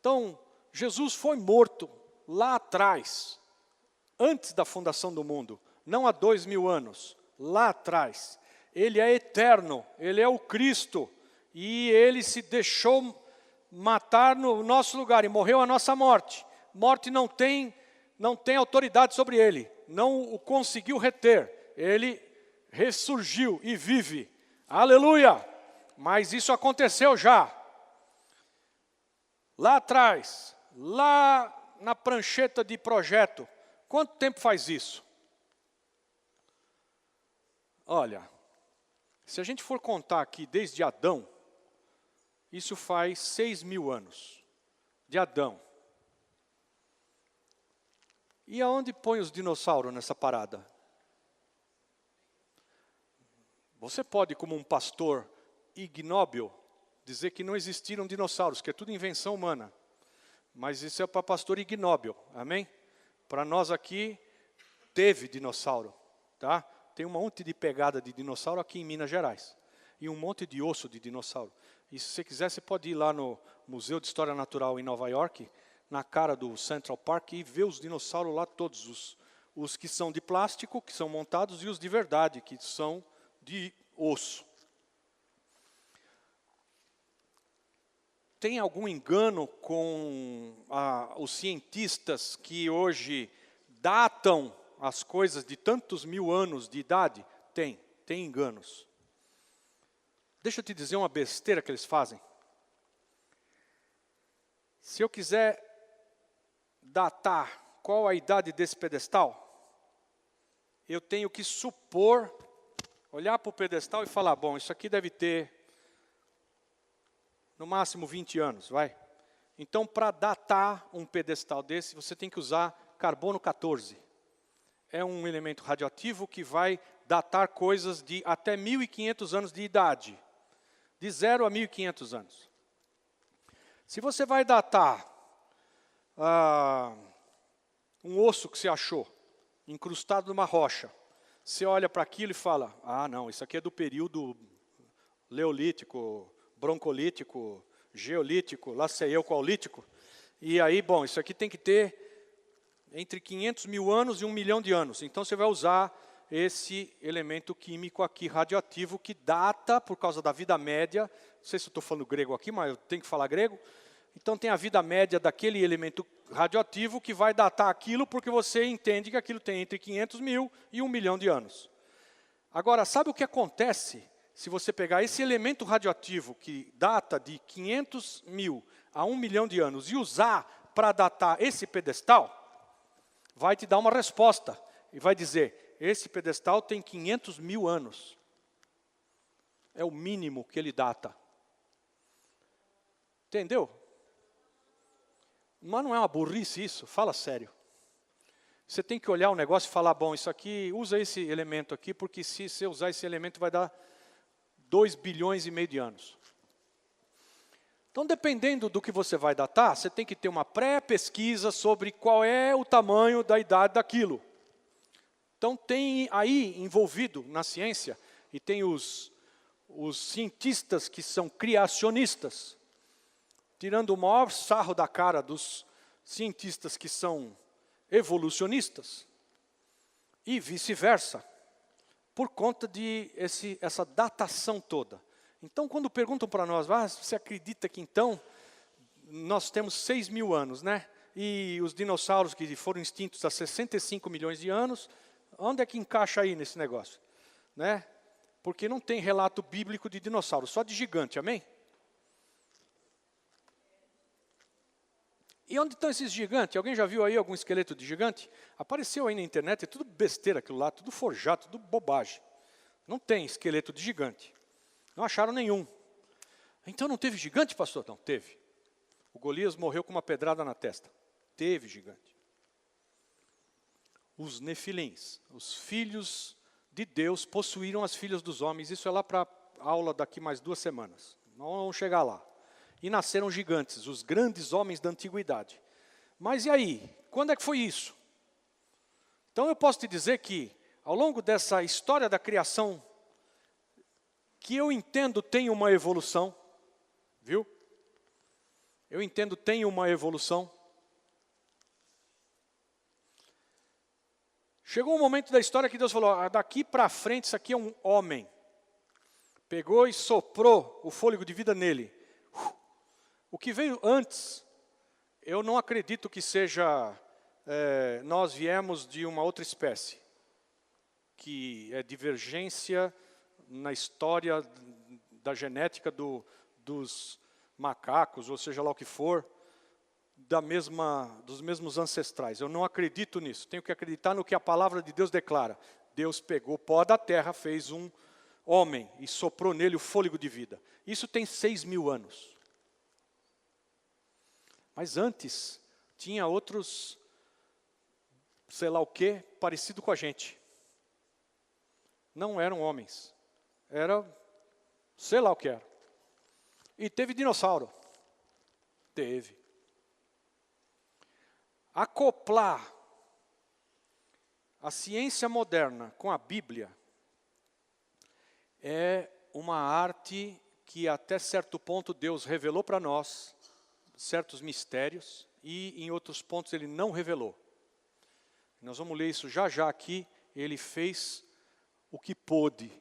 Então, Jesus foi morto lá atrás, antes da fundação do mundo, não há 2000 anos, lá atrás. Ele é eterno, Ele é o Cristo, e Ele se deixou matar no nosso lugar, e morreu a nossa morte. Morte não tem autoridade sobre Ele, não o conseguiu reter. Ele ressurgiu e vive. Aleluia! Mas isso aconteceu já. Lá atrás, lá na prancheta de projeto. Quanto tempo faz isso? Olha, se a gente for contar aqui desde Adão, isso faz 6.000 anos. De Adão. E aonde põe os dinossauros nessa parada? Você pode, como um pastor ignóbil, dizer que não existiram dinossauros, que é tudo invenção humana. Mas isso é para pastor ignóbil, amém? Para nós aqui, teve dinossauro, tá? Tem um monte de pegada de dinossauro aqui em Minas Gerais. E um monte de osso de dinossauro. E se você quiser, você pode ir lá no Museu de História Natural em Nova York, na cara do Central Park, e ver os dinossauros lá todos. Os que são de plástico, que são montados, e os de verdade, que são de osso. Tem algum engano com os cientistas que hoje datam as coisas de tantos mil anos de idade? Tem enganos. Deixa eu te dizer uma besteira que eles fazem. Se eu quiser datar qual a idade desse pedestal, eu tenho que supor, olhar para o pedestal e falar, bom, isso aqui deve ter no máximo 20 anos, vai. Então, para datar um pedestal desse, você tem que usar carbono 14. É um elemento radioativo que vai datar coisas de até 1.500 anos de idade. De 0 a 1.500 anos. Se você vai datar um osso que você achou, incrustado numa rocha, você olha para aquilo e fala, não, isso aqui é do período Leolítico, Broncolítico, Geolítico, lá sei eu qual lítico. E aí, bom, isso aqui tem que ter entre 500 mil anos e 1 milhão de anos. Então você vai usar esse elemento químico aqui radioativo que data, por causa da vida média, não sei se eu estou falando grego aqui, mas eu tenho que falar grego. Então tem a vida média daquele elemento radioativo que vai datar aquilo porque você entende que aquilo tem entre 500 mil e 1 milhão de anos. Agora, sabe o que acontece se você pegar esse elemento radioativo que data de 500 mil a 1 milhão de anos e usar para datar esse pedestal? Vai te dar uma resposta e vai dizer, esse pedestal tem 500 mil anos. É o mínimo que ele data. Entendeu? Mas não é uma burrice isso? Fala sério. Você tem que olhar o negócio e falar, bom, isso aqui, usa esse elemento aqui, porque se você usar esse elemento vai dar 2 bilhões e meio de anos. Então, dependendo do que você vai datar, você tem que ter uma pré-pesquisa sobre qual é o tamanho da idade daquilo. Então, tem aí envolvido na ciência, e tem os cientistas que são criacionistas, tirando o maior sarro da cara dos cientistas que são evolucionistas, e vice-versa, por conta de essa datação toda. Então, quando perguntam para nós, você acredita que então nós temos 6 mil anos, né? E os dinossauros que foram extintos há 65 milhões de anos, onde é que encaixa aí nesse negócio? Né? Porque não tem relato bíblico de dinossauro, só de gigante, amém? E onde estão esses gigantes? Alguém já viu aí algum esqueleto de gigante? Apareceu aí na internet, é tudo besteira aquilo lá, tudo forjado, tudo bobagem. Não tem esqueleto de gigante. Não acharam nenhum. Então não teve gigante, pastor? Não, teve. O Golias morreu com uma pedrada na testa. Teve gigante. Os nefilins, os filhos de Deus, possuíram as filhas dos homens. Isso é lá para a aula daqui mais 2 semanas. Não vamos chegar lá. E nasceram gigantes, os grandes homens da antiguidade. Mas e aí? Quando é que foi isso? Então eu posso te dizer que, ao longo dessa história da criação, que eu entendo tem uma evolução, viu? Eu entendo tem uma evolução. Chegou um momento da história que Deus falou, daqui para frente isso aqui é um homem. Pegou e soprou o fôlego de vida nele. O que veio antes, eu não acredito que seja, nós viemos de uma outra espécie, que é divergência na história da genética dos macacos, ou seja lá o que for, dos mesmos ancestrais. Eu não acredito nisso, tenho que acreditar no que a palavra de Deus declara. Deus pegou pó da terra, fez um homem e soprou nele o fôlego de vida. Isso tem 6 mil anos. Mas antes, tinha outros, sei lá o que, parecido com a gente. Não eram homens. Era, sei lá o que era. E teve dinossauro. Teve. Acoplar a ciência moderna com a Bíblia é uma arte que até certo ponto Deus revelou para nós certos mistérios e em outros pontos Ele não revelou. Nós vamos ler isso já já aqui. Ele fez o que pôde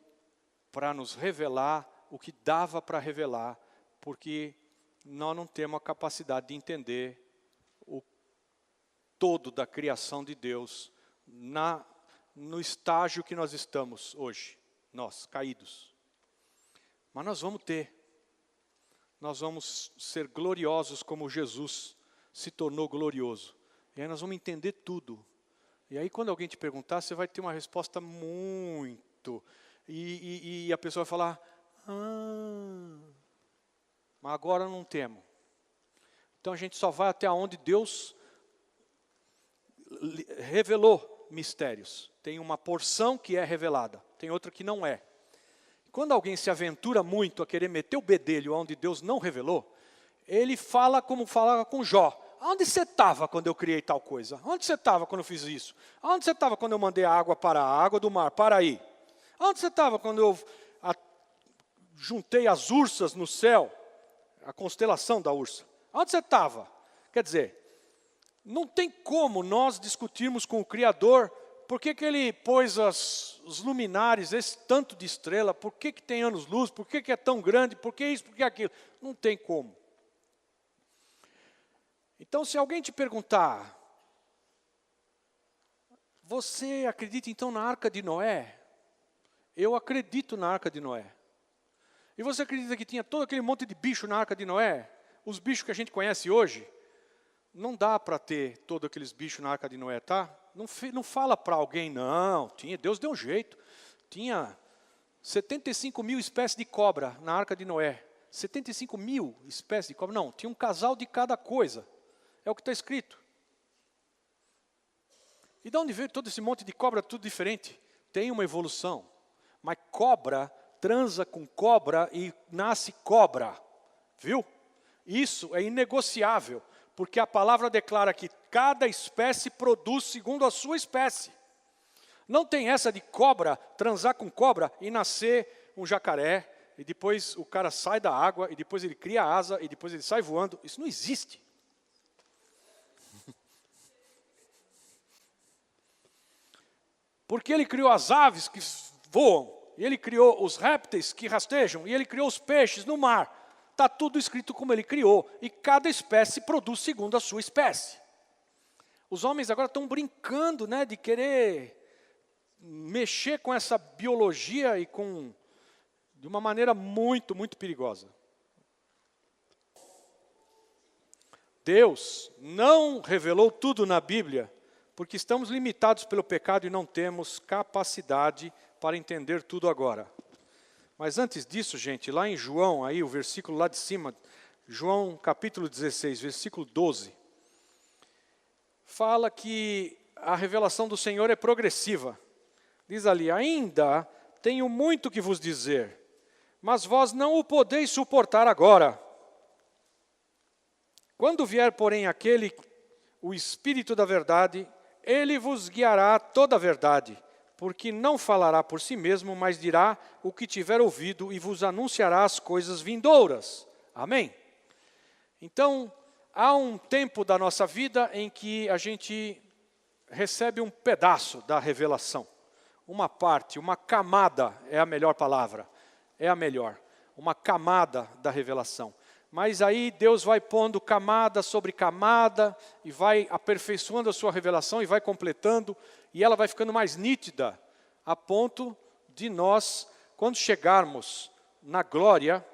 para nos revelar o que dava para revelar, porque nós não temos a capacidade de entender o todo da criação de Deus no estágio que nós estamos hoje, nós, caídos. Mas nós vamos ter. Nós vamos ser gloriosos como Jesus se tornou glorioso. E aí nós vamos entender tudo. E aí quando alguém te perguntar, você vai ter uma resposta muito... E a pessoa vai falar, mas agora não temos. Então a gente só vai até onde Deus revelou mistérios. Tem uma porção que é revelada, tem outra que não é. Quando alguém se aventura muito a querer meter o bedelho onde Deus não revelou, ele fala como falava com Jó. Onde você estava quando eu criei tal coisa? Onde você estava quando eu fiz isso? Onde você estava quando eu mandei a água para a água do mar? Para aí. Onde você estava quando eu juntei as ursas no céu? A constelação da ursa. Onde você estava? Quer dizer, não tem como nós discutirmos com o Criador por que Ele pôs os luminares, esse tanto de estrela, por que tem anos-luz, por que é tão grande, por que isso, por que aquilo. Não tem como. Então, se alguém te perguntar, você acredita então na Arca de Noé? Eu acredito na Arca de Noé. E você acredita que tinha todo aquele monte de bicho na Arca de Noé? Os bichos que a gente conhece hoje? Não dá para ter todos aqueles bichos na Arca de Noé, tá? Não fala para alguém, não. Deus deu um jeito. Tinha 75 mil espécies de cobra na Arca de Noé. 75 mil espécies de cobra. Não, tinha um casal de cada coisa. É o que está escrito. E de onde veio todo esse monte de cobra, tudo diferente? Tem uma evolução. Mas cobra transa com cobra e nasce cobra. Viu? Isso é inegociável. Porque a palavra declara que cada espécie produz segundo a sua espécie. Não tem essa de cobra transar com cobra e nascer um jacaré. E depois o cara sai da água e depois ele cria asa e depois ele sai voando. Isso não existe. Porque Ele criou as aves que voam, e Ele criou os répteis que rastejam, e Ele criou os peixes no mar. Está tudo escrito como Ele criou, e cada espécie produz segundo a sua espécie. Os homens agora estão brincando, né, de querer mexer com essa biologia e de uma maneira muito, muito perigosa. Deus não revelou tudo na Bíblia, porque estamos limitados pelo pecado e não temos capacidade para entender tudo agora. Mas antes disso, gente, lá em João, aí o versículo lá de cima, João capítulo 16, versículo 12, fala que a revelação do Senhor é progressiva. Diz ali, ainda tenho muito que vos dizer, mas vós não o podeis suportar agora. Quando vier, porém, o Espírito da verdade, Ele vos guiará a toda a verdade, porque não falará por si mesmo, mas dirá o que tiver ouvido e vos anunciará as coisas vindouras. Amém? Então, há um tempo da nossa vida em que a gente recebe um pedaço da revelação. Uma parte, uma camada é a melhor palavra. É a melhor. Uma camada da revelação. Mas aí Deus vai pondo camada sobre camada e vai aperfeiçoando a sua revelação e vai completando. E ela vai ficando mais nítida a ponto de nós, quando chegarmos na glória,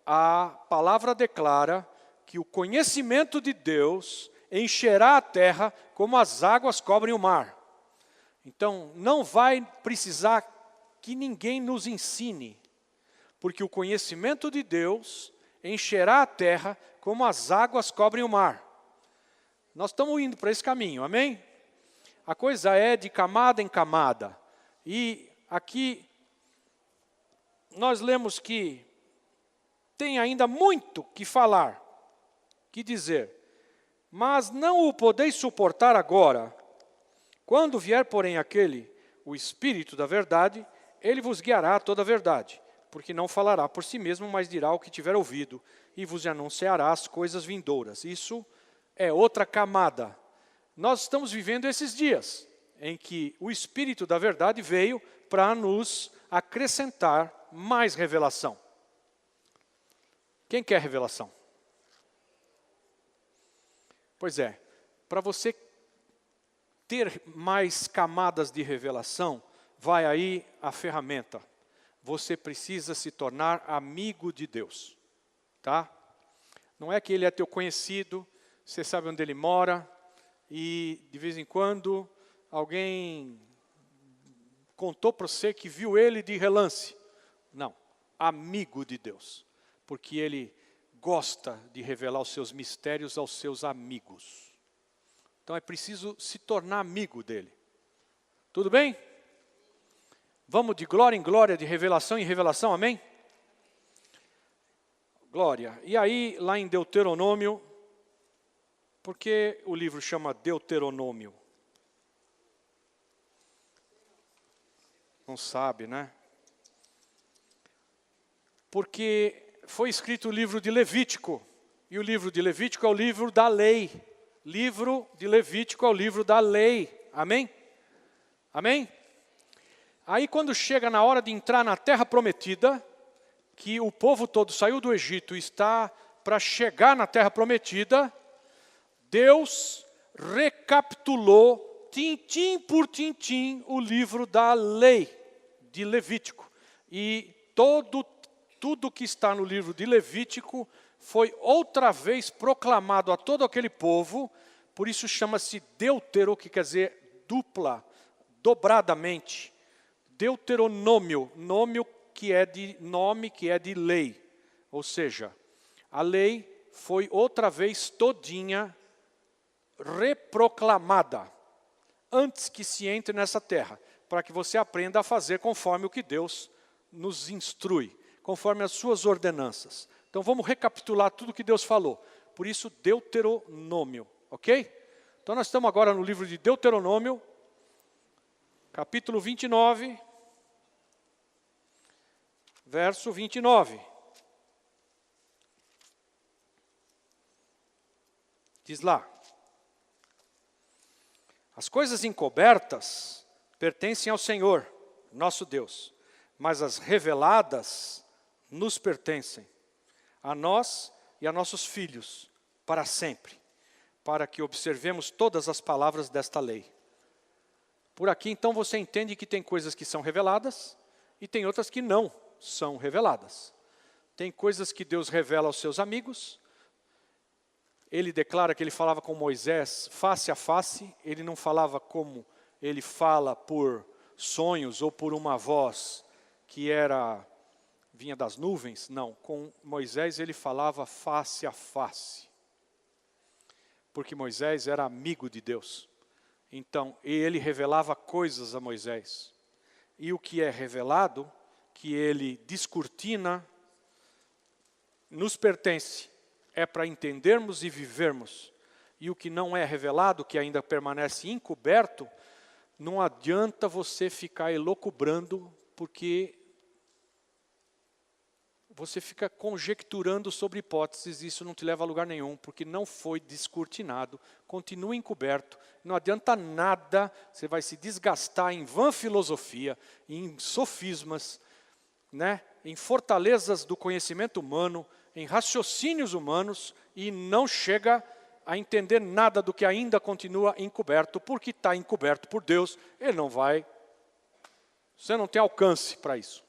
a palavra declara que o conhecimento de Deus encherá a terra como as águas cobrem o mar. Então, não vai precisar que ninguém nos ensine, porque o conhecimento de Deus encherá a terra como as águas cobrem o mar. Nós estamos indo para esse caminho, amém? A coisa é de camada em camada. E aqui, nós lemos que tem ainda muito que falar, que dizer, mas não o podeis suportar agora. Quando vier, porém, o Espírito da verdade, ele vos guiará a toda a verdade, porque não falará por si mesmo, mas dirá o que tiver ouvido, e vos anunciará as coisas vindouras. Isso é outra camada. Nós estamos vivendo esses dias, em que o Espírito da verdade veio para nos acrescentar mais revelação. Quem quer revelação? Pois é, para você ter mais camadas de revelação, vai aí a ferramenta. Você precisa se tornar amigo de Deus, tá? Não é que ele é teu conhecido, você sabe onde ele mora, e de vez em quando alguém contou para você que viu ele de relance. Não, amigo de Deus, porque ele gosta de revelar os seus mistérios aos seus amigos. Então é preciso se tornar amigo dele. Tudo bem? Vamos de glória em glória, de revelação em revelação, amém? Glória. E aí, lá em Deuteronômio, por que o livro chama Deuteronômio? Não sabe, né? Porque foi escrito o livro de Levítico, e o livro de Levítico é o livro da lei. Livro de Levítico é o livro da lei, amém? Amém? Aí quando chega na hora de entrar na terra prometida, que o povo todo saiu do Egito e está para chegar na terra prometida, Deus recapitulou, tintim por tintim, o livro da lei de Levítico. E tudo que está no livro de Levítico foi outra vez proclamado a todo aquele povo, por isso chama-se Deutero, que quer dizer dupla, dobradamente. Deuteronômio, nome que é de lei. Ou seja, a lei foi outra vez todinha reproclamada, antes que se entre nessa terra, para que você aprenda a fazer conforme o que Deus nos instrui, conforme as suas ordenanças. Então vamos recapitular tudo que Deus falou. Por isso, Deuteronômio, ok? Então nós estamos agora no livro de Deuteronômio, capítulo 29, verso 29. Diz lá: as coisas encobertas pertencem ao Senhor, nosso Deus, mas as reveladas nos pertencem, a nós e a nossos filhos, para sempre, para que observemos todas as palavras desta lei. Por aqui, então, você entende que tem coisas que são reveladas e tem outras que não são reveladas. Tem coisas que Deus revela aos seus amigos. Ele declara que ele falava com Moisés face a face. Ele não falava como ele fala por sonhos ou por uma voz que vinha das nuvens. Não, com Moisés ele falava face a face. Porque Moisés era amigo de Deus. Então, ele revelava coisas a Moisés. E o que é revelado, que ele descortina, nos pertence. É para entendermos e vivermos. E o que não é revelado, que ainda permanece encoberto, não adianta você ficar elocubrando, porque você fica conjecturando sobre hipóteses, e isso não te leva a lugar nenhum, porque não foi descortinado, continua encoberto, não adianta nada, você vai se desgastar em vã filosofia, em sofismas, né, em fortalezas do conhecimento humano, em raciocínios humanos, e não chega a entender nada do que ainda continua encoberto, porque está encoberto por Deus, ele não vai, você não tem alcance para isso.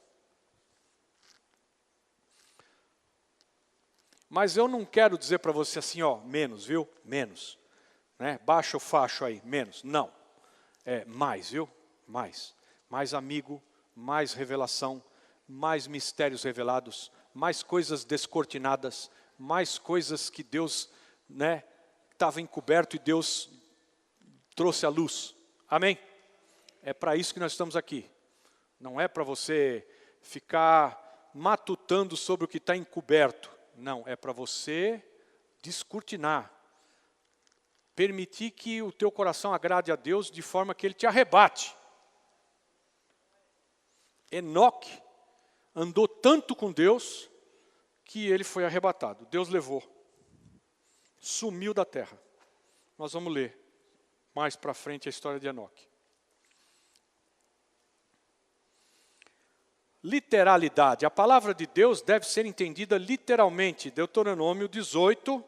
Mas eu não quero dizer para você assim, ó, menos, viu? Menos. Né? Baixa o facho aí, menos. Não. É mais, viu? Mais. Mais amigo, mais revelação, mais mistérios revelados, mais coisas descortinadas, mais coisas que Deus, né, estava encoberto e Deus trouxe à luz. Amém? É para isso que nós estamos aqui. Não é para você ficar matutando sobre o que está encoberto. Não, é para você descortinar. Permitir que o teu coração agrade a Deus de forma que Ele te arrebate. Enoque andou tanto com Deus que ele foi arrebatado. Deus levou. Sumiu da terra. Nós vamos ler mais para frente a história de Enoque. Literalidade. A palavra de Deus deve ser entendida literalmente. Deuteronômio 18,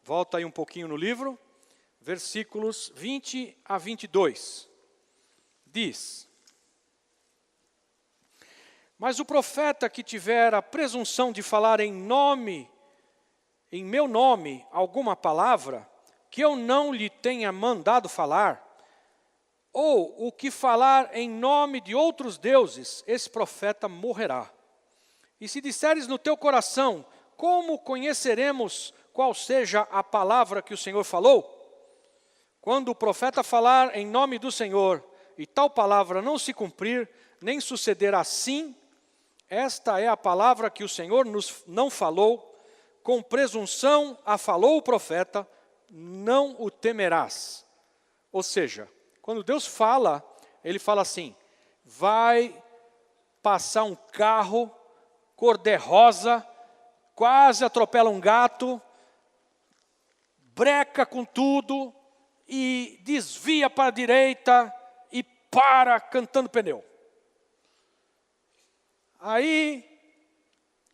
volta aí um pouquinho no livro, versículos 20 a 22. Diz: mas o profeta que tiver a presunção de falar em meu nome, alguma palavra, que eu não lhe tenha mandado falar, ou o que falar em nome de outros deuses, esse profeta morrerá. E se disseres no teu coração, como conheceremos qual seja a palavra que o Senhor falou? Quando o profeta falar em nome do Senhor, e tal palavra não se cumprir, nem suceder assim, esta é a palavra que o Senhor nos não falou, com presunção a falou o profeta, não o temerás. Ou seja, quando Deus fala, Ele fala assim, vai passar um carro cor-de-rosa, quase atropela um gato, breca com tudo e desvia para a direita e para cantando pneu. Aí,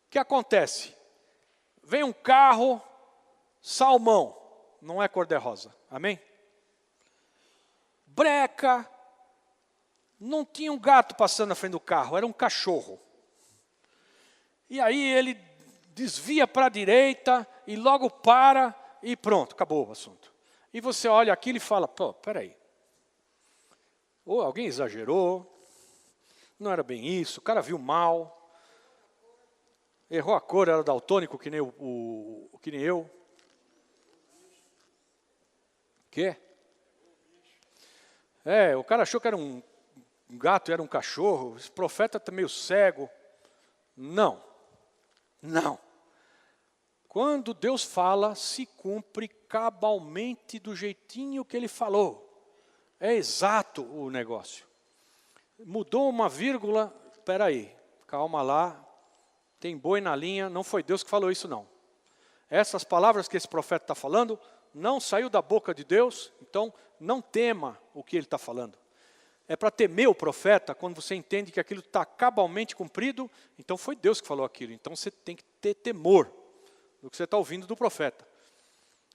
o que acontece? Vem um carro salmão, não é cor-de-rosa, amém? Breca, não tinha um gato passando na frente do carro, era um cachorro. E aí ele desvia para a direita e logo para e pronto, acabou o assunto. E você olha aquilo e fala, pô, peraí. Ou alguém exagerou, não era bem isso, o cara viu mal, errou a cor, era daltônico que nem, que nem eu. Quê? O cara achou que era um gato e era um cachorro, esse profeta está meio cego. Não, não. Quando Deus fala, se cumpre cabalmente do jeitinho que Ele falou. É exato o negócio. Mudou uma vírgula, espera aí, calma lá, tem boi na linha, não foi Deus que falou isso não. Essas palavras que esse profeta está falando, não saiu da boca de Deus, então não tema o que ele está falando. É para temer o profeta, quando você entende que aquilo está cabalmente cumprido, então foi Deus que falou aquilo, então você tem que ter temor do que você está ouvindo do profeta.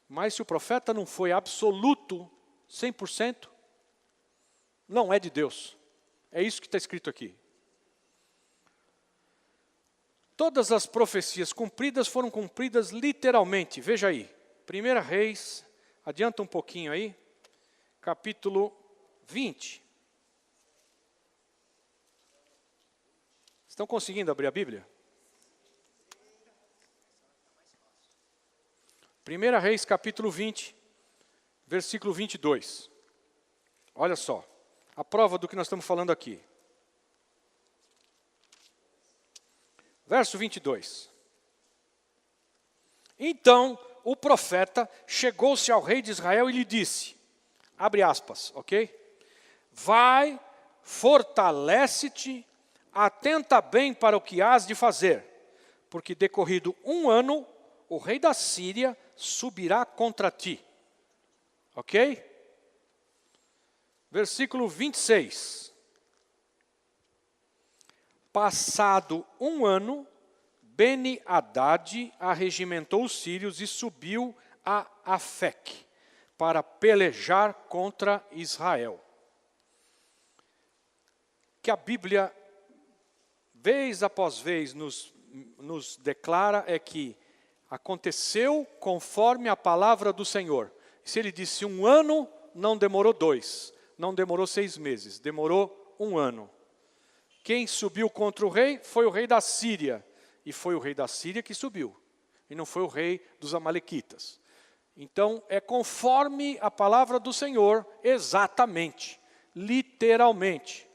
Mas se o profeta não foi absoluto, 100%, não é de Deus. É isso que está escrito aqui. Todas as profecias cumpridas foram cumpridas literalmente. Veja aí, 1 Reis, adianta um pouquinho aí, capítulo 20. Estão conseguindo abrir a Bíblia? 1 Reis, capítulo 20, versículo 22. Olha só. A prova do que nós estamos falando aqui. Verso 22. Então, o profeta chegou-se ao rei de Israel e lhe disse, abre aspas, ok? Vai, fortalece-te, atenta bem para o que hás de fazer, porque decorrido 1 ano, o rei da Síria subirá contra ti. Ok? Versículo 26. Passado 1 ano, Beni-Hadad arregimentou os sírios e subiu a Afec para pelejar contra Israel. Que a Bíblia, vez após vez, nos declara é que aconteceu conforme a palavra do Senhor. Se ele disse 1 ano, não demorou 2. Não demorou 6 meses, demorou 1 ano. Quem subiu contra o rei foi o rei da Síria. E foi o rei da Síria que subiu. E não foi o rei dos amalequitas. Então, é conforme a palavra do Senhor, exatamente, literalmente.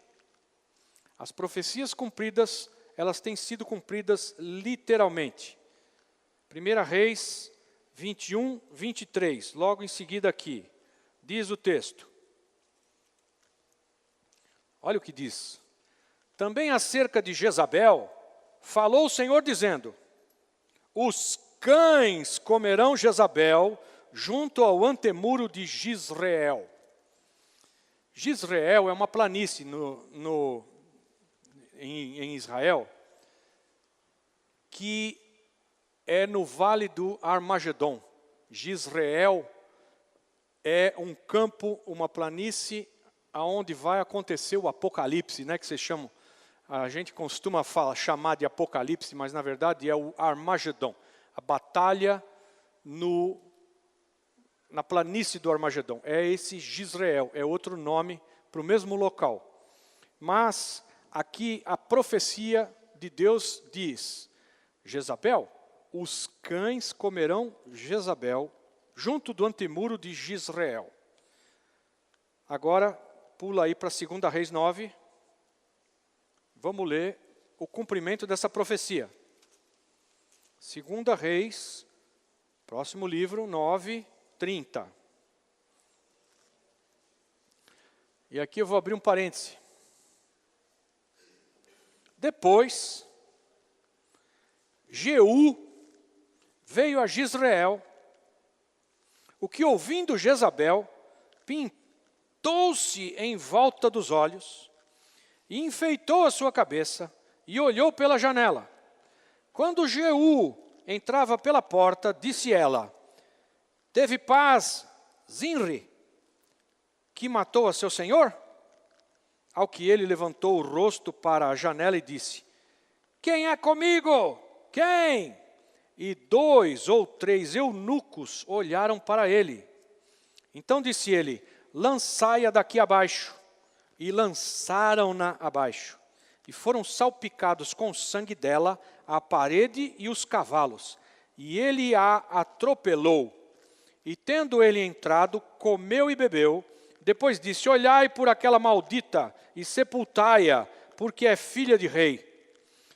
As profecias cumpridas elas têm sido cumpridas literalmente. 1 Reis 21, 23, logo em seguida aqui, diz o texto. Olha o que diz. Também acerca de Jezabel, falou o Senhor dizendo, os cães comerão Jezabel junto ao antemuro de Jizreel. Jizreel é uma planície em Israel, que é no vale do Armagedon. Jizreel é um campo, uma planície, aonde vai acontecer o Apocalipse, né, que vocês chamam, a gente costuma chamar de Apocalipse, mas na verdade é o Armagedon, a batalha na planície do Armagedon. É esse Jizreel, é outro nome para o mesmo local. Mas aqui a profecia de Deus diz, Jezabel, os cães comerão Jezabel junto do antemuro de Jizreel. Agora, pula aí para 2 Reis 9. Vamos ler o cumprimento dessa profecia. 2 Reis, próximo livro, 9, 30. E aqui eu vou abrir um parêntese. Depois, Jeú veio a Jizreel, o que ouvindo Jezabel, pintou-se em volta dos olhos, e enfeitou a sua cabeça, e olhou pela janela. Quando Jeú entrava pela porta, disse ela, teve paz Zinri, que matou a seu senhor? Ao que ele levantou o rosto para a janela e disse, quem é comigo? Quem? E 2 ou 3 eunucos olharam para ele. Então disse ele, lançai-a daqui abaixo. E lançaram-na abaixo. E foram salpicados com o sangue dela a parede e os cavalos. E ele a atropelou. E tendo ele entrado, comeu e bebeu. Depois disse, olhai por aquela maldita e sepultai-a, porque é filha de rei.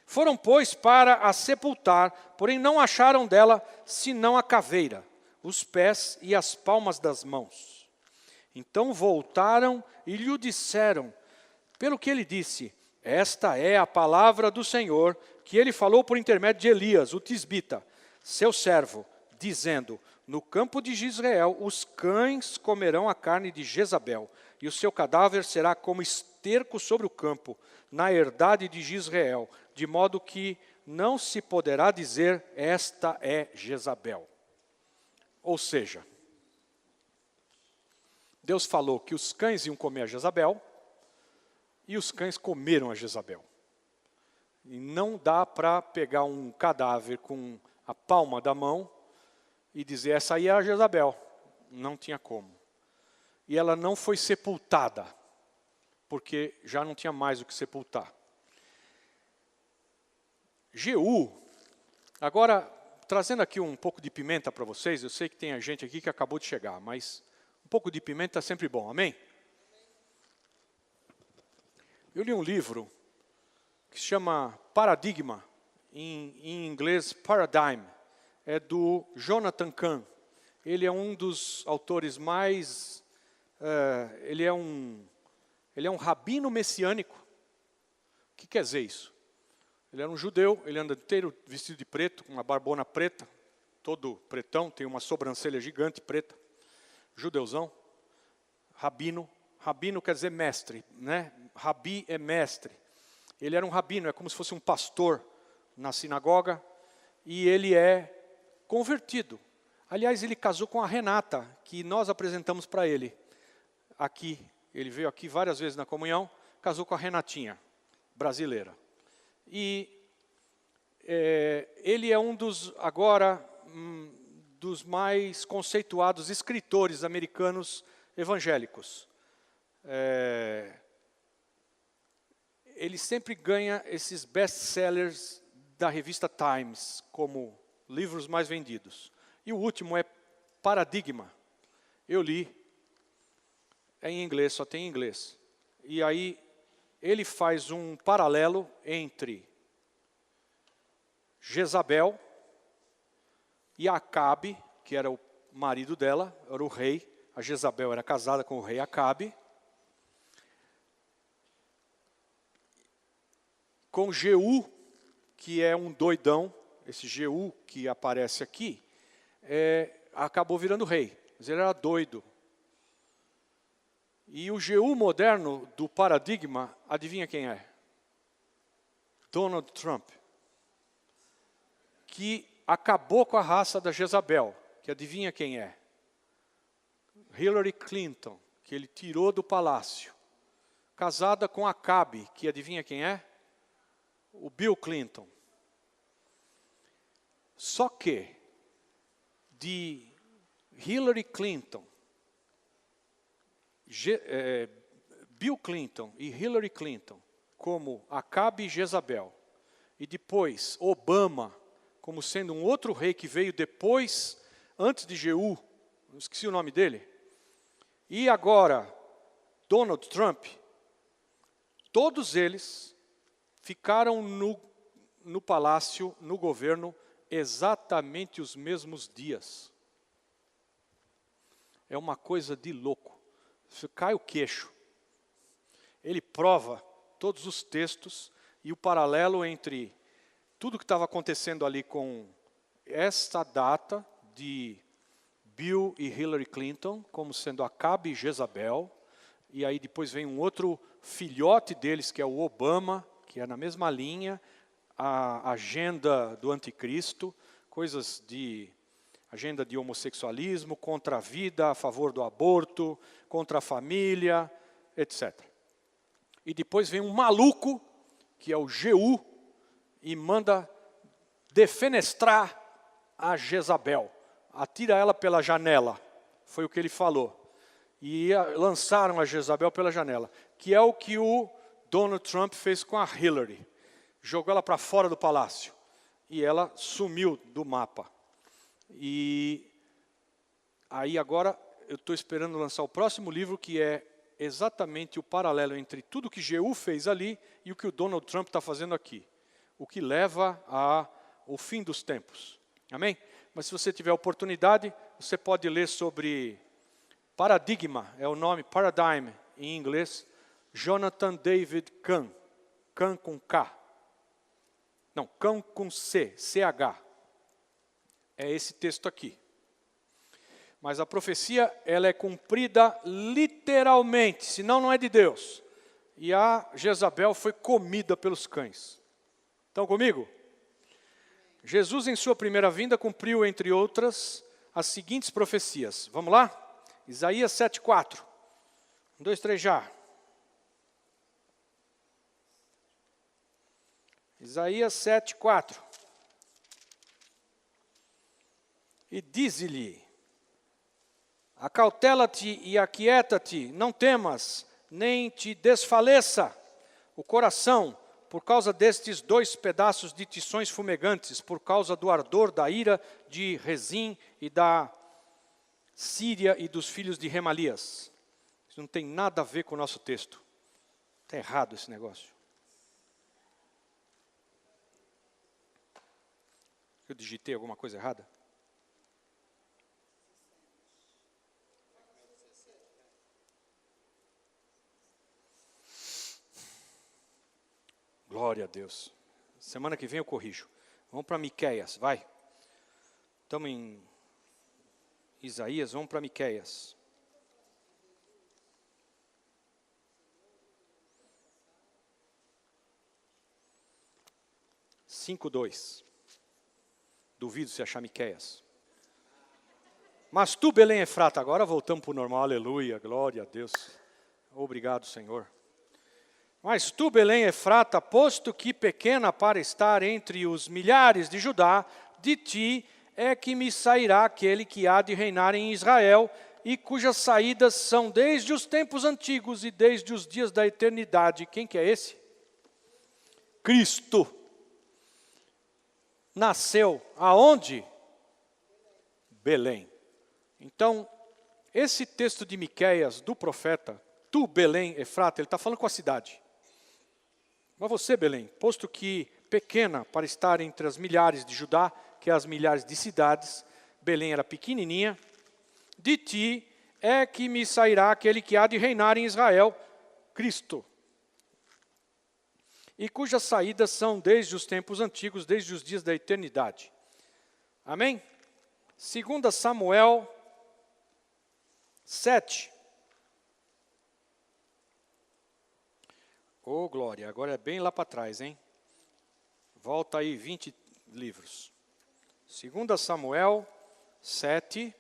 Foram, pois, para a sepultar, porém não acharam dela, senão a caveira, os pés e as palmas das mãos. Então voltaram e lhe disseram, pelo que ele disse, esta é a palavra do Senhor, que ele falou por intermédio de Elias, o tisbita, seu servo, dizendo, no campo de Jizreel, os cães comerão a carne de Jezabel, e o seu cadáver será como esterco sobre o campo, na herdade de Jizreel, de modo que não se poderá dizer, esta é Jezabel. Ou seja, Deus falou que os cães iam comer a Jezabel, e os cães comeram a Jezabel. E não dá para pegar um cadáver com a palma da mão e dizer, essa aí é a Jezabel. Não tinha como. E ela não foi sepultada, porque já não tinha mais o que sepultar. Jeú, agora, trazendo aqui um pouco de pimenta para vocês, eu sei que tem gente aqui que acabou de chegar, mas um pouco de pimenta é sempre bom, amém? Eu li um livro que se chama Paradigma, em inglês Paradigm, é do Jonathan Cahn. Ele é um dos autores mais... ele é um rabino messiânico. O que quer dizer isso? Ele era um judeu, ele anda inteiro vestido de preto, com uma barbona preta, todo pretão, tem uma sobrancelha gigante preta, judeuzão, rabino. Rabino quer dizer mestre, né? Rabi é mestre. Ele era um rabino, é como se fosse um pastor na sinagoga, e ele é convertido. Aliás, ele casou com a Renata, que nós apresentamos para ele. Aqui, ele veio aqui várias vezes na comunhão, casou com a Renatinha, brasileira. E ele é um dos, agora, dos mais conceituados escritores americanos evangélicos. Ele sempre ganha esses best-sellers da revista Times, como livros mais vendidos. E o último é Paradigma. Eu li, é em inglês, só tem em inglês. E aí ele faz um paralelo entre Jezabel e Acabe, que era o marido dela, era o rei. A Jezabel era casada com o rei Acabe. Com Jeú, que é um doidão, esse Jeú que aparece aqui, acabou virando rei, mas ele era doido. E o Jeú moderno do paradigma, adivinha quem é? Donald Trump, que acabou com a raça da Jezabel, que adivinha quem é? Hillary Clinton, que ele tirou do palácio, casada com Acabe, que adivinha quem é? O Bill Clinton. Só que, de Hillary Clinton, Bill Clinton e Hillary Clinton, como Acabe e Jezabel, e depois Obama, como sendo um outro rei que veio depois, antes de Jeú, esqueci o nome dele, e agora Donald Trump, todos eles ficaram no palácio, no governo, exatamente os mesmos dias. É uma coisa de louco. Você cai o queixo. Ele prova todos os textos e o paralelo entre tudo que estava acontecendo ali com esta data de Bill e Hillary Clinton, como sendo Acabe e Jezabel, e aí depois vem um outro filhote deles, que é o Obama, que é na mesma linha, a agenda do anticristo, coisas de agenda de homossexualismo, contra a vida, a favor do aborto, contra a família, etc. E depois vem um maluco, que é o Jeú, e manda defenestrar a Jezabel. Atira ela pela janela, foi o que ele falou. E lançaram a Jezabel pela janela, que é o que o Donald Trump fez com a Hillary. Jogou ela para fora do palácio. E ela sumiu do mapa. E aí agora eu estou esperando lançar o próximo livro, que é exatamente o paralelo entre tudo que Jeú fez ali e o que o Donald Trump está fazendo aqui. O que leva ao fim dos tempos. Amém? Mas se você tiver oportunidade, você pode ler sobre Paradigma, é o nome, Paradigm em inglês, Jonathan David Cahn, Cahn com K. Não, Cahn com C, CH. É esse texto aqui. Mas a profecia, ela é cumprida literalmente, senão não é de Deus. E a Jezabel foi comida pelos cães. Estão comigo? Jesus, em sua primeira vinda, cumpriu, entre outras, as seguintes profecias. Vamos lá? Isaías 7,4. 1, 2, 3, já. Isaías 7,4. E diz-lhe: acautela-te e aquieta-te, não temas, nem te desfaleça o coração, por causa destes 2 pedaços de tições fumegantes, por causa do ardor da ira de Rezim e da Síria e dos filhos de Remalias. Isso não tem nada a ver com o nosso texto. Está errado esse negócio. Eu digitei alguma coisa errada? Glória a Deus. Semana que vem eu corrijo. Vamos para Miqueias, vai. Estamos em Isaías, vamos para Miqueias. Cinco, 2. Duvido se achar Miqueias. Mas tu, Belém Efrata, agora voltamos para o normal, aleluia, glória a Deus. Obrigado, Senhor. Mas tu, Belém Efrata, posto que pequena para estar entre os milhares de Judá, de ti é que me sairá aquele que há de reinar em Israel, e cujas saídas são desde os tempos antigos e desde os dias da eternidade. Quem que é esse? Cristo. Nasceu aonde? Belém. Então, esse texto de Miqueias, do profeta, tu, Belém Efrata, ele está falando com a cidade. Mas você, Belém, posto que pequena para estar entre as milhares de Judá, que é as milhares de cidades. Belém era pequenininha. De ti é que me sairá aquele que há de reinar em Israel, Cristo, e cujas saídas são desde os tempos antigos, desde os dias da eternidade. Amém? 2 Samuel 7. Oh, glória, agora é bem lá para trás, hein? Volta aí 20 livros. 2 Samuel 7.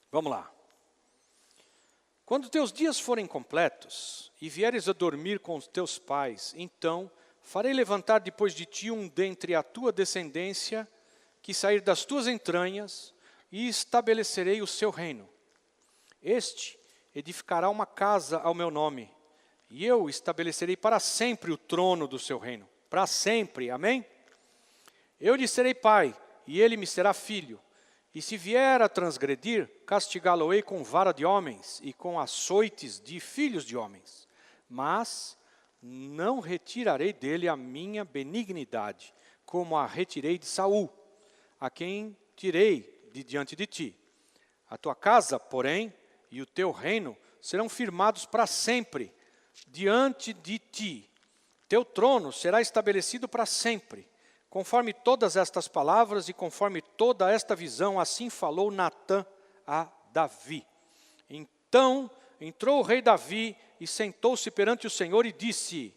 Vamos lá. Quando teus dias forem completos e vieres a dormir com os teus pais, então farei levantar depois de ti um dentre a tua descendência, que sair das tuas entranhas, e estabelecerei o seu reino. Este edificará uma casa ao meu nome, e eu estabelecerei para sempre o trono do seu reino. Para sempre, amém? Eu lhe serei pai, e ele me será filho. E se vier a transgredir, castigá-lo-ei com vara de homens e com açoites de filhos de homens. Mas não retirarei dele a minha benignidade, como a retirei de Saul, a quem tirei de diante de ti. A tua casa, porém, e o teu reino serão firmados para sempre diante de ti. Teu trono será estabelecido para sempre. Conforme todas estas palavras e conforme toda esta visão, assim falou Natã a Davi. Então entrou o rei Davi e sentou-se perante o Senhor e disse: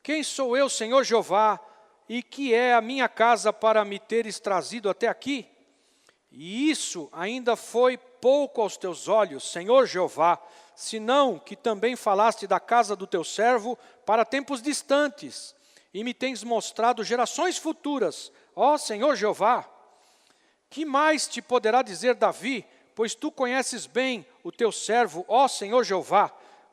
Quem sou eu, Senhor Jeová, e que é a minha casa para me teres trazido até aqui? E isso ainda foi pouco aos teus olhos, Senhor Jeová, senão que também falaste da casa do teu servo para tempos distantes, e me tens mostrado gerações futuras, ó Senhor Jeová. Que mais te poderá dizer Davi, pois tu conheces bem o teu servo, ó Senhor Jeová,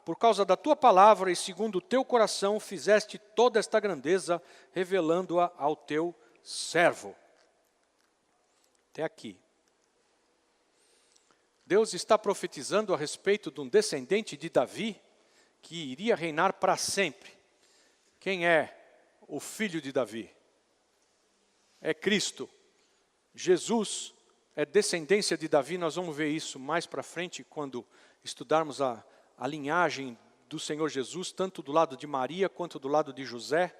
por causa da tua palavra e segundo o teu coração fizeste toda esta grandeza, revelando-a ao teu servo. Até aqui. Deus está profetizando a respeito de um descendente de Davi que iria reinar para sempre. Quem é o filho de Davi? É Cristo. Jesus é descendência de Davi. Nós vamos ver isso mais para frente quando estudarmos a linhagem do Senhor Jesus, tanto do lado de Maria quanto do lado de José,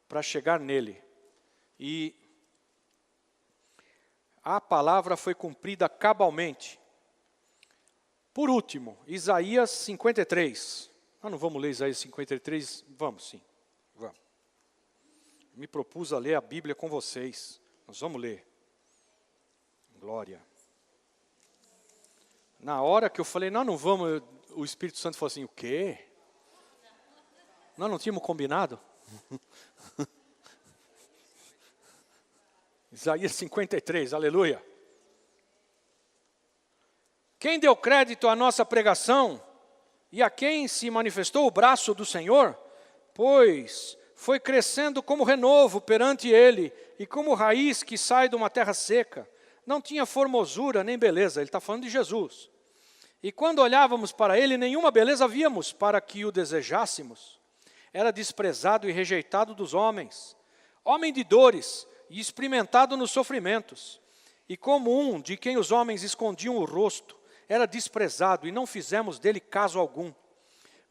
para chegar nele. E a palavra foi cumprida cabalmente. Por último, Isaías 53. Nós não vamos ler Isaías 53? Vamos sim, vamos. Me propus a ler a Bíblia com vocês. Nós vamos ler. Glória. Na hora que eu falei, nós não vamos, o Espírito Santo falou assim, o quê? Nós não tínhamos combinado? Isaías 53, aleluia. Quem deu crédito à nossa pregação e a quem se manifestou o braço do Senhor? Pois foi crescendo como renovo perante ele e como raiz que sai de uma terra seca. Não tinha formosura nem beleza, ele está falando de Jesus. E quando olhávamos para ele, nenhuma beleza víamos para que o desejássemos. Era desprezado e rejeitado dos homens, homem de dores e experimentado nos sofrimentos. E como um de quem os homens escondiam o rosto, era desprezado e não fizemos dele caso algum.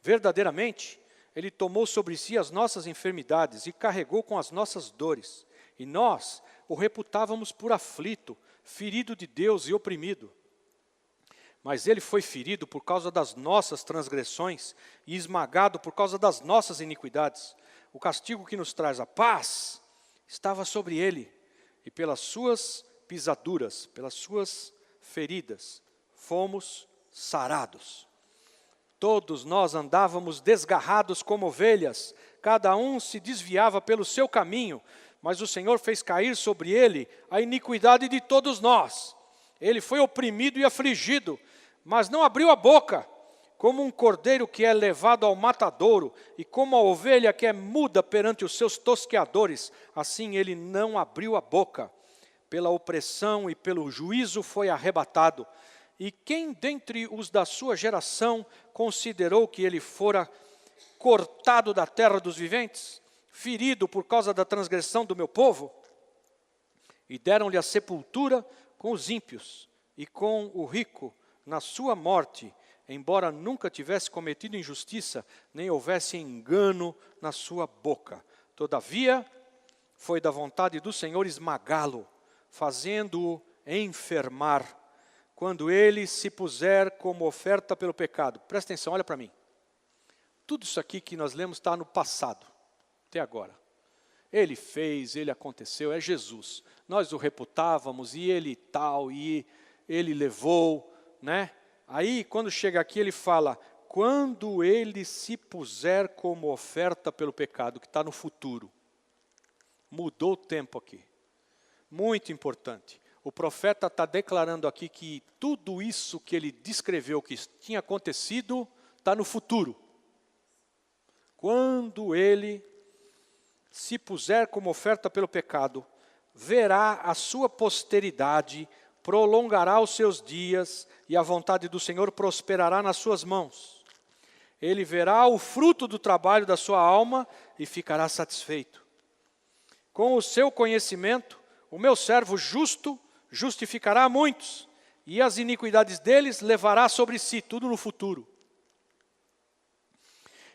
Verdadeiramente, ele tomou sobre si as nossas enfermidades e carregou com as nossas dores. E nós o reputávamos por aflito, ferido de Deus e oprimido. Mas ele foi ferido por causa das nossas transgressões e esmagado por causa das nossas iniquidades. O castigo que nos traz a paz estava sobre ele, e pelas suas pisaduras, pelas suas feridas, fomos sarados. Todos nós andávamos desgarrados como ovelhas, cada um se desviava pelo seu caminho, mas o Senhor fez cair sobre ele a iniquidade de todos nós. Ele foi oprimido e afligido, mas não abriu a boca. como um cordeiro que é levado ao matadouro, e como a ovelha que é muda perante os seus tosqueadores, assim ele não abriu a boca. Pela opressão e pelo juízo foi arrebatado. E quem dentre os da sua geração considerou que ele fora cortado da terra dos viventes, ferido por causa da transgressão do meu povo? E deram-lhe a sepultura com os ímpios, e com o rico na sua morte, embora nunca tivesse cometido injustiça, nem houvesse engano na sua boca. Todavia, foi da vontade do Senhor esmagá-lo, fazendo-o enfermar, quando ele se puser como oferta pelo pecado. Presta atenção, olha para mim. Tudo isso aqui que nós lemos está no passado, até agora. Ele fez, ele aconteceu, é Jesus. Nós o reputávamos, e ele tal, e ele levou, né? Aí, quando chega aqui, ele fala, quando ele se puser como oferta pelo pecado, que está no futuro. Mudou o tempo aqui. Muito importante. O profeta está declarando aqui que tudo isso que ele descreveu que tinha acontecido, está no futuro. Quando ele se puser como oferta pelo pecado, verá a sua posteridade, prolongará os seus dias, e a vontade do Senhor prosperará nas suas mãos. Ele verá o fruto do trabalho da sua alma e ficará satisfeito. Com o seu conhecimento, o meu servo justo justificará a muitos, e as iniquidades deles levará sobre si, tudo no futuro.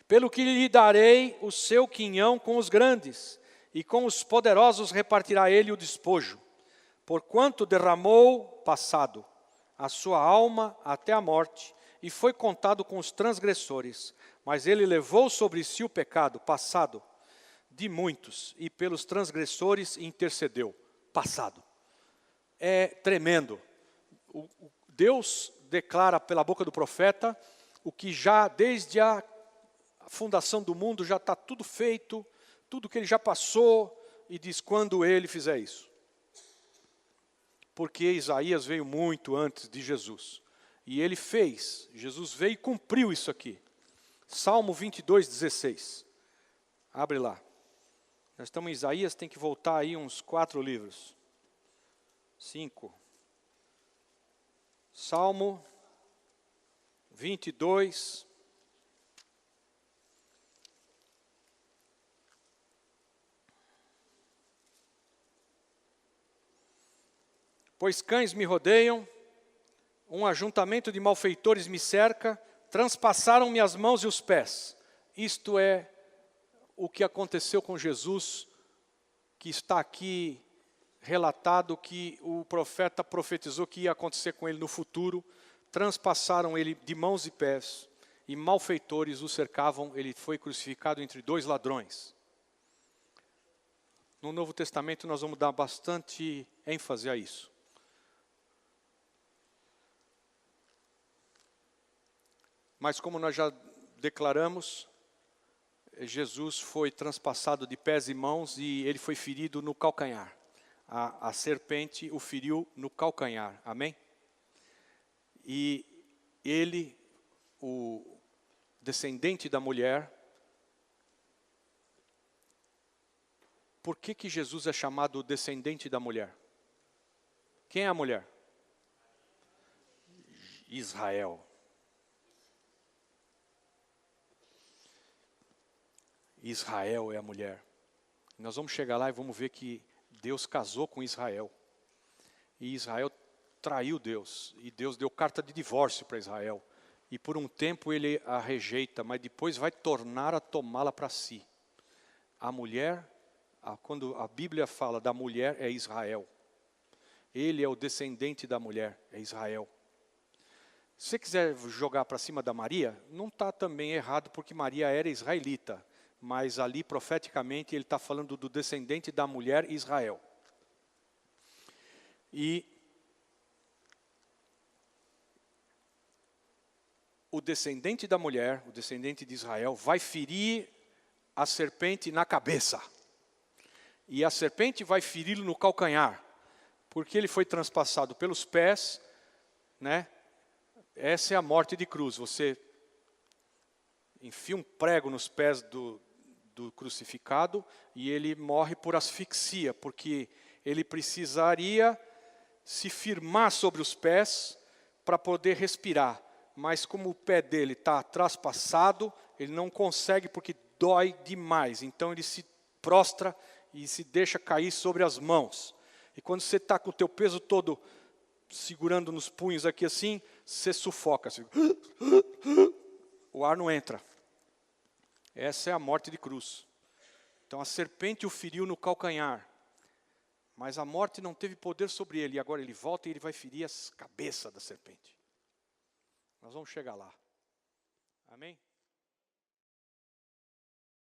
Pelo que lhe darei o seu quinhão com os grandes, e com os poderosos repartirá ele o despojo. Porquanto derramou, passado, a sua alma até a morte, e foi contado com os transgressores. Mas ele levou sobre si o pecado, passado, de muitos, e pelos transgressores intercedeu. Passado. É tremendo. Deus declara pela boca do profeta o que já desde a fundação do mundo já está tudo feito, tudo que ele já passou, e diz quando ele fizer isso. Porque Isaías veio muito antes de Jesus. E ele fez, Jesus veio e cumpriu isso aqui. Salmo 22, 16. Abre lá. Nós estamos em Isaías, tem que voltar aí uns 4 livros. 5. Salmo 22. Pois cães me rodeiam, um ajuntamento de malfeitores me cerca, transpassaram-me as mãos e os pés. Isto é o que aconteceu com Jesus, que está aqui relatado, que o profeta profetizou que ia acontecer com ele no futuro. Transpassaram ele de mãos e pés, e malfeitores o cercavam. Ele foi crucificado entre 2 ladrões. No Novo Testamento nós vamos dar bastante ênfase a isso. Mas como nós já declaramos, Jesus foi transpassado de pés e mãos, e ele foi ferido no calcanhar. A serpente o feriu no calcanhar, amém? E ele, o descendente da mulher, por que Jesus é chamado descendente da mulher? Quem é a mulher? Israel. Israel é a mulher. Nós vamos chegar lá e vamos ver que Deus casou com Israel. E Israel traiu Deus. E Deus deu carta de divórcio para Israel. E por um tempo ele a rejeita, mas depois vai tornar a tomá-la para si. A mulher, quando a Bíblia fala da mulher, é Israel. Ele é o descendente da mulher, é Israel. Se você quiser jogar para cima da Maria, não está também errado, porque Maria era israelita. Mas ali, profeticamente, ele está falando do descendente da mulher Israel. E o descendente da mulher, o descendente de Israel, vai ferir a serpente na cabeça. E a serpente vai feri-lo no calcanhar, porque ele foi transpassado pelos pés, né? Essa é a morte de cruz. Você enfia um prego nos pés do crucificado e ele morre por asfixia, porque ele precisaria se firmar sobre os pés para poder respirar. Mas como o pé dele está traspassado, ele não consegue porque dói demais. Então ele se prostra e se deixa cair sobre as mãos. E quando você está com o teu peso todo segurando nos punhos aqui assim, você sufoca. Assim. O ar não entra. Essa é a morte de cruz. Então a serpente o feriu no calcanhar. Mas a morte não teve poder sobre ele. E agora ele volta e ele vai ferir a cabeça da serpente. Nós vamos chegar lá. Amém?